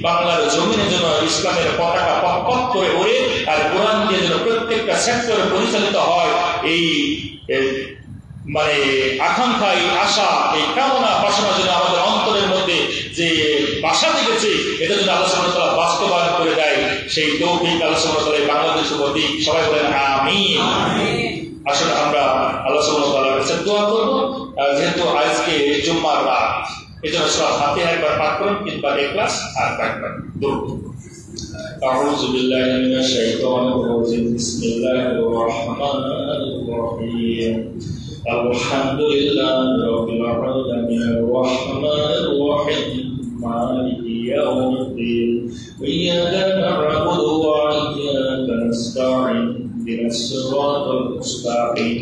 বাংলার জমিনে যেন ইসলামের পতাকা পক করে ওড়ে আর কোরআন দিয়ে যেন প্রত্যেকটা সেক্টরে পরিচালিত হয়, এই মানে আকাঙ্ক্ষা, এই আশা, এই কামনা বাসনা যেন আমাদের অন্তরের মধ্যে যে বাসা দেখেছে, এটা যেন আল্লাহ সুবহানাহু ওয়া তাআলা বাস্তবায়ন করে দেয়, সেই তৌফিক আল্লাহ সুবহানাহু ওয়া তাআলা বাংলাদেশের প্রতি সবাই বলেন আমিন। আসলে আমরা আল্লাহ সুবহানাহু ওয়া তাআলার কাছে দোয়া করব। যেহেতু আজকে জুম্মার রাত, এজন্য সূরা ফাতিহা একবার পাঠ করুন, কিংবা ইখলাস আর একবার দরুদ। أعوذ بالله من الشيطان الرجيم بسم الله الرحمن الرحيم الحمد لله رب العالمين الرحمن الرحيم مالك يوم الدين إياك نعبد وإياك نستعين اهدنا الصراط المستقيم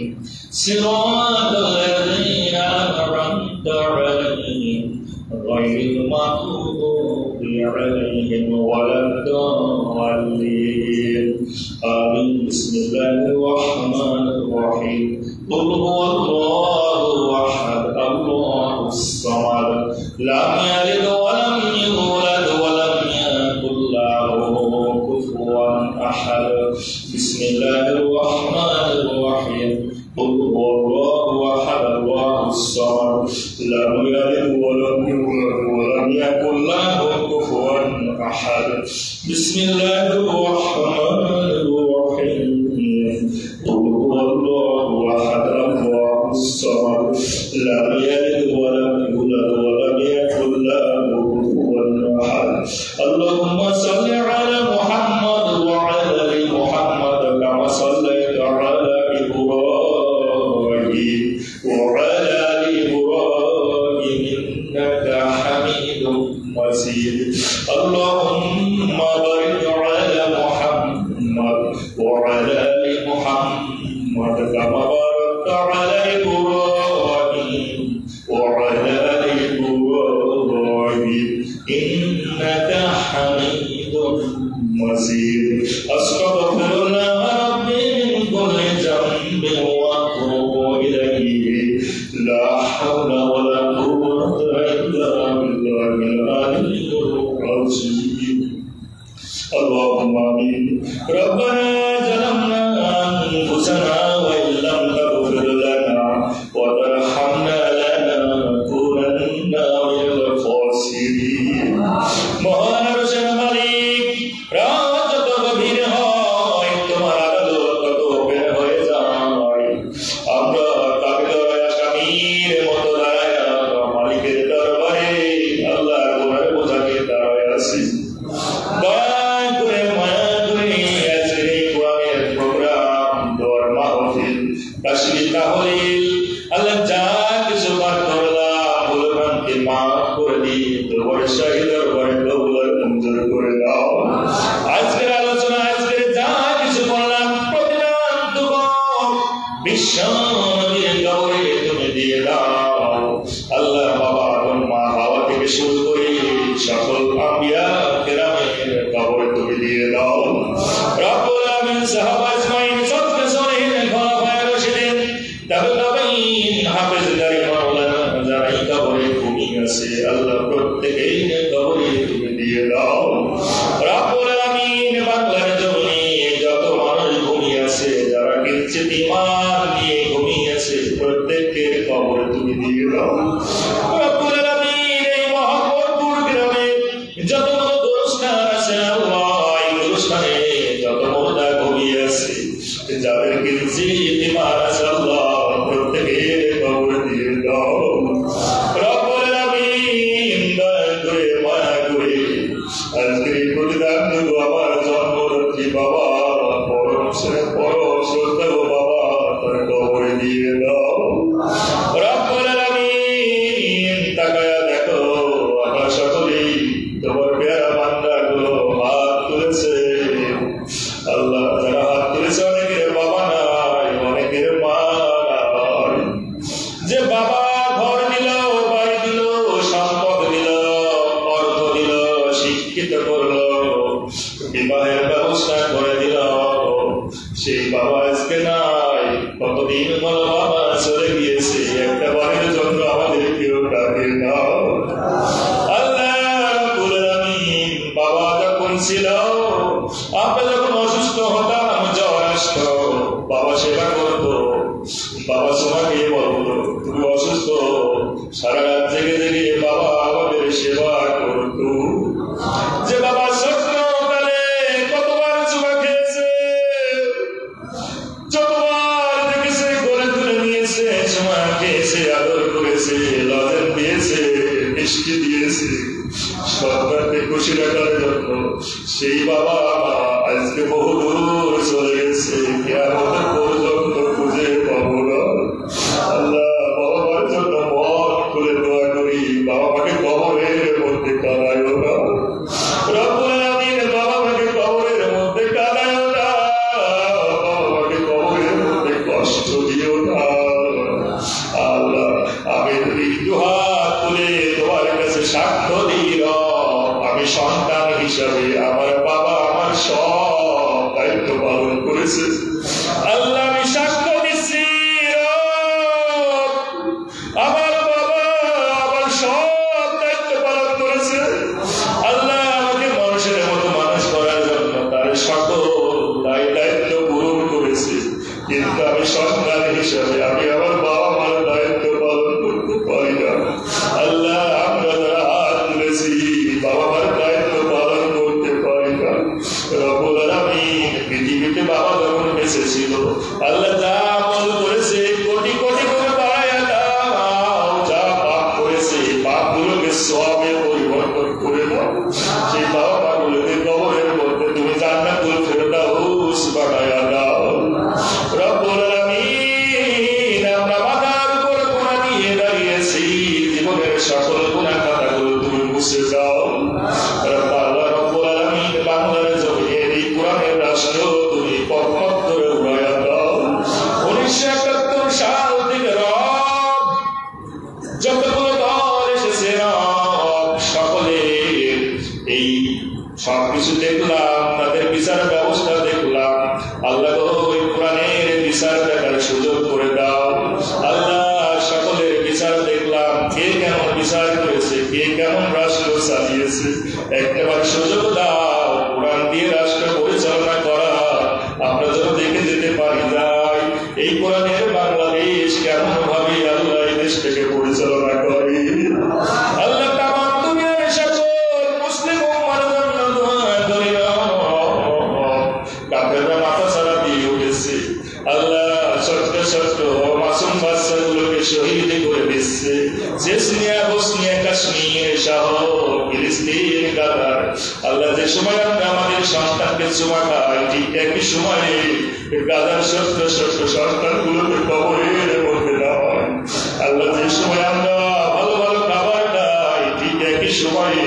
صراط الذين أنعمت عليهم غير المغضوب عليهم ولا الضالين آمين. بسم الله الرحمن الرحيم قل هو الله أحد الله الصمد لم يلد ولم يولد ولم يكن له كفوا أحد. بسم الله الرحمن الرحيم قل هو الله أحد الله الصمد لم يلد ولم يولد ولم يكن له كفوا أحد. بسم الله الرحمن الرحيم قل هو الله أحد الله الصمد لم يلد ولم يولد ولم يكن له كفوا أحد. اللهم صل على محمد وعلى آل محمد كما صليت على إبراهيم وعلى آل إبراهيم إنك حميد مجيد. اللهم بارك على محمد وعلى آل محمد كما باركت على إبراهيم وعلى آل إبراهيم إنك حميد مجيد. أستغفر الله ربي من كل ذنب وأتوب إليه لا حول ولا قوة إلا بالله العلي العظيم. اللهم آمين. ربنا ظلمنا أنفسنا وإن لم تغفر لنا وترحمنا لنكونن من الخاسرين. মহান আরশের মালিক, রাত যত গভীর হয় তোমার আদালত তত বের হয়ে যায়। আমরা কাবিলের আসামির মতো দাঁড়ায় মালিকের দরবারে আল্লাহর গুনাহের বোঝাকে দাঁড়ায় আছি। দয়া করে মায়া করে আজকের এই কোরআনের প্রোগ্রাম, দোয়ার মাহফিল, তাসবিহ তাহলিল, আল্লাহ যা কিছু পাঠ করলাম ভুলভ্রান্তি মাফ করে দিই, তোমার শাহী দরবারে কবুল আর মঞ্জুর করে দাও। আজকের আলোচনা, আজকের যা কিছু বললাম প্রতিদান তোমার বিশ্বনবীর কবরে তুমি দিয়ে দাও। আল্লাহ বাবা এবং মা বাবা থেকে শুরু করে সকল আম্বিয়া কেরামের কবরে তুমি দিয়ে দাও। রব্বুল আলামিন সাহাবা আজমাইন সদকা সলিহিন খোলাফায়ে রাশিদিন তাবেঈন হাফেজদারি মাওলানা যারা এই কবরে ঘুমিয়ে আছে আল্লাহ প্রত্যেকের কবরে তুমি দিয়ে দাও। রব্বুল আলামিন বাংলার জমিনে যত মানুষ ঘুমিয়ে আছে, যারা কিঞ্চিত ঈমান নিয়ে ঘুমিয়ে আছে, প্রত্যেকের কবরে তুমি দিয়ে দাও। রব্বুল আলামিন এই মোহাম্মদপুর গ্রামে যত গোরস্থান আছে আল্লাহ, এই গোরস্থানে যত মুর্দা ঘুমিয়ে আছে, যাদের কিঞ্চিত ঈমান আছে তোমার পেয়ারা বান্দাগুলো হাত তুলেছে আল্লাহ, যারা হাত তুলেছে অনেকের বাবা নাই, অনেকের মা নাই। যে বাবা ঘর দিল, বাড়ি দিল, সম্পদ দিল, অর্থ দিল, শিক্ষিত করলো, বিবাহের ব্যবস্থা করে দিল, সেই বাবা আজকে নাই। কতদিন হলো বাবা চলে গিয়েছে, একটা বাড়ির জন্য আমাদের কেউ ডাকে না। আল্লাহ রাব্বুল আলামিন, বাবা যখন ছিল, আমরা যখন অসুস্থ হতাম, জ্বর আসতো, বাবা সেবা করতো, বাবা তোমাকে বলতো তুমি অসুস্থ, সারা রাত জেগে জেগে বাবা আমাদের সেবা করতো। যে বাবা ছোট্টকালে কতবার চুমা খেয়েছে, যতবার দেখেছে করে তুলে নিয়েছে, চুমা খেয়েছে, আদর করেছে, লজেন দিয়েছে, মিষ্টি দিয়েছে, সন্তানকে খুশি রাখার জন্য, সেই বাবা আজকে বহু দূর চলে গেছে, কিয়ামতের পর্যন্ত খুঁজে পাবো না। আল্লাহ, বাবার জন্য মন খুলে দোয়া করি, বাবা মাকে কবরের মধ্যে কাঁদায়ও না। রব্বুল আলামিন, বাবা মাকে কবরের মধ্যে কাঁদায়ও না, বাবা মাকে কবরের মধ্যে কষ্ট দিও না। আল্লাহ, আমি দুহাত তুলে তোমার কাছে সাক্ষ্য দিই, আমি সন্তান হিসাবে আমার বাবা আমার সব দায়িত্ব পালন করেছে। আল্লাহ, আমি সাক্ষ্য দিচ্ছি, আমার বাবা আমার সব দায়িত্ব পালন করেছে। আল্লাহ, আমাকে মানুষের মতো মানুষ করার জন্য তার সকল দায়িত্ব পূরণ করেছে, কিন্তু আমি সন্তান হিসাবে আমি আমার বাবা মার দায়িত্ব পালন করতে পারি না। আল্লাহ, আমরা যারা হাত তুলেছি, বাবা মার দায়িত্ব পালন করতে পারি না। রব্বুল আলামিন, পৃথিবীতে বাবা যখন বেঁচে ছিল, আল্লাহ যা আমল করেছে কোটি কোটি করে বাড়ায়া দাও, যা পাপ করেছে পাপগুলোকে সওয়াবে পরিবর্তন করে দাও। সেই বাবা মাগুলোকে কবরের মধ্যে তুমি জান্নাতুল ফেরদাউস বানায়া দাও। রব্বুল আলামিন, আমরা মাথার উপর গুনাহ নিয়ে দাঁড়িয়েছি, জীবনের সকল গুনাহ খাতাগুলো তুমি মুছে দাও। আল্লাহ রব্বুল আলামিন, বাংলার জমিনে এই কোরআনের রাষ্ট্র তুমি পথ ধরে উড়াইয়া দাও। 1971 সাল থেকে রব যতগুলো দল এসেছে, রব সকলের এই সবকিছু দেখলাম, তাদের বিচার ব্যবস্থা দেখলাম। আল্লাহ ওই কোরআনের বিচার দেখার সুযোগ করে দাও। আল্লাহ, সকলের বিচার দেখলাম, কে কেমন বিচার করেছে, কে কেমন রাষ্ট্র চালিয়েছে, একটাবার সুযোগ দাও কোরআন দিয়ে রাষ্ট্র পরিচালনা করা। আমরা যেন দেখে যেতে পারি যাই এই কোরআনের বাংলাদেশ কেমন ভাবে আল্লাহ এই দেশটাকে পরিচালনা করে। আল্লাহ, তামাম দুনিয়ার সকল মুসলিম উম্মার জন্য দোয়া করি। কাফেররা মাথা ছাড়া দিয়ে উঠেছে, আল্লাহ ছোট্ট ছোট্ট মাসুম বাচ্চাগুলোকে শহীদ করে দিচ্ছে। চেচনিয়া, বসনিয়া, কাশ্মীর সহ ফিলিস্তিন, গাজার, আল্লাহ যে সময় আমরা আমাদের সন্তানকে চুমা খাই, ঠিক একই সময়ে গাজার ছোট্ট ছোট্ট সন্তানগুলোকে কবরের মধ্যে দেওয়া। আল্লাহ যে সময় আমরা ভালো ভালো খাবার খাই, ঠিক একই সময়ে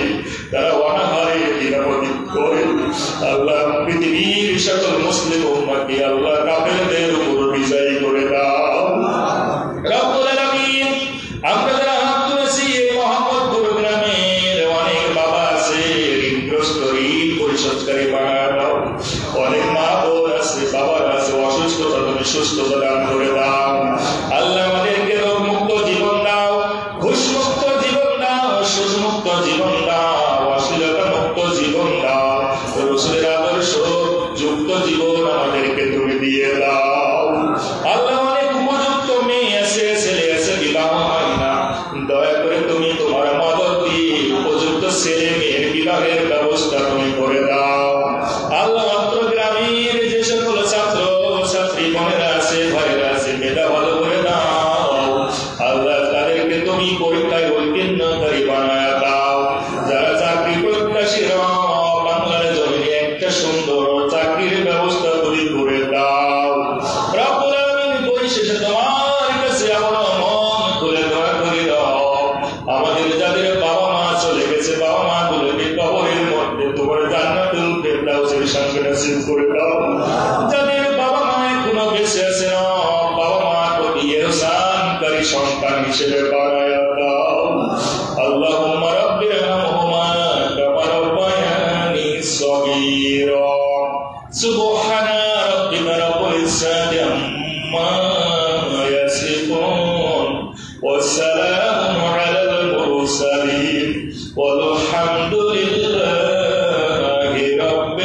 তারা অনাহারে দিনাবতীত করে। আল্লাহ, পৃথিবীর সকল মুসলিম উম্মাহকে আল্লাহ কাফেরদের উপর বিজয়ী করে দাও। রব্বুল আলামিন, আমরা যারা হাত তুলেছি, এই মোহাম্মদপুর গ্রামের অনেক বাবা আছে, ঋণগ্রস্ত, ঋণ পরিশোধকারী বানায় দাও। অনেক মা বোন আছে, বাবার আছে, অসুস্থতা তুমি সুস্থতা দান করে দাও। আল্লাহ, আমাদেরকে রোগ মুক্ত জীবন দাও, ঘুষ মুক্ত জীবন দাও, সুদ মুক্ত জীবন দাও, অশ্লীলতা মুক্ত জীবন দাও, রাসূলের আদর্শ যুক্ত জীবন আমাদেরকে তুমি দিয়ে দাও। আল্লাহ, অনেক উপযুক্ত মেয়ে আছে, ছেলে আছে, বিবাহ হয় না, দয়া করে তুমি তোমার মদত দিয়ে উপযুক্ত ছেলে মেয়ের বিবাহের ব্যবস্থা তুমি করে দাও। আল্লাহ, অত্র গ্রামের যে সকল ছাত্র ছাত্রী বোনেরা আছে, ভাইয়েরা আছে, মেধা ভালো করে দাও। আল্লাহ, তাদেরকে তুমি পরীক্ষায় উত্তীর্ণকারী বানায় দাও। যারা চাকরি প্রত্যাশী, বাংলার জমিনে একটা সুন্দর চাকরির ব্যবস্থা তুমি করে দাও। রব্বুল আলামিন, পরিশেষে তোমার কাছে আমরা মন খুলে দোয়া করি, আমাদের যাদের বাবা মা চলে গেছে, বাবা মা গুলোকে শান্তি নসিব করে দাও। যাদের বাবা মা এখনো বেঁচে আছে না, বাবা মা প্রতি ইহসানকারী সন্তান হিসেবে বানায় দাও। আল্লাহুম্মা রাব্বিরহামহুমা কামা রাব্বায়ানি সগীরা। সুবহানা রাব্বিকা রাব্বিল ইজ্জাতি আম্মা ইয়াসিফুন ওয়া সালামুন আলাল মুরসালিন والحمد لله رب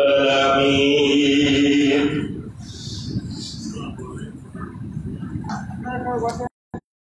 العالمين.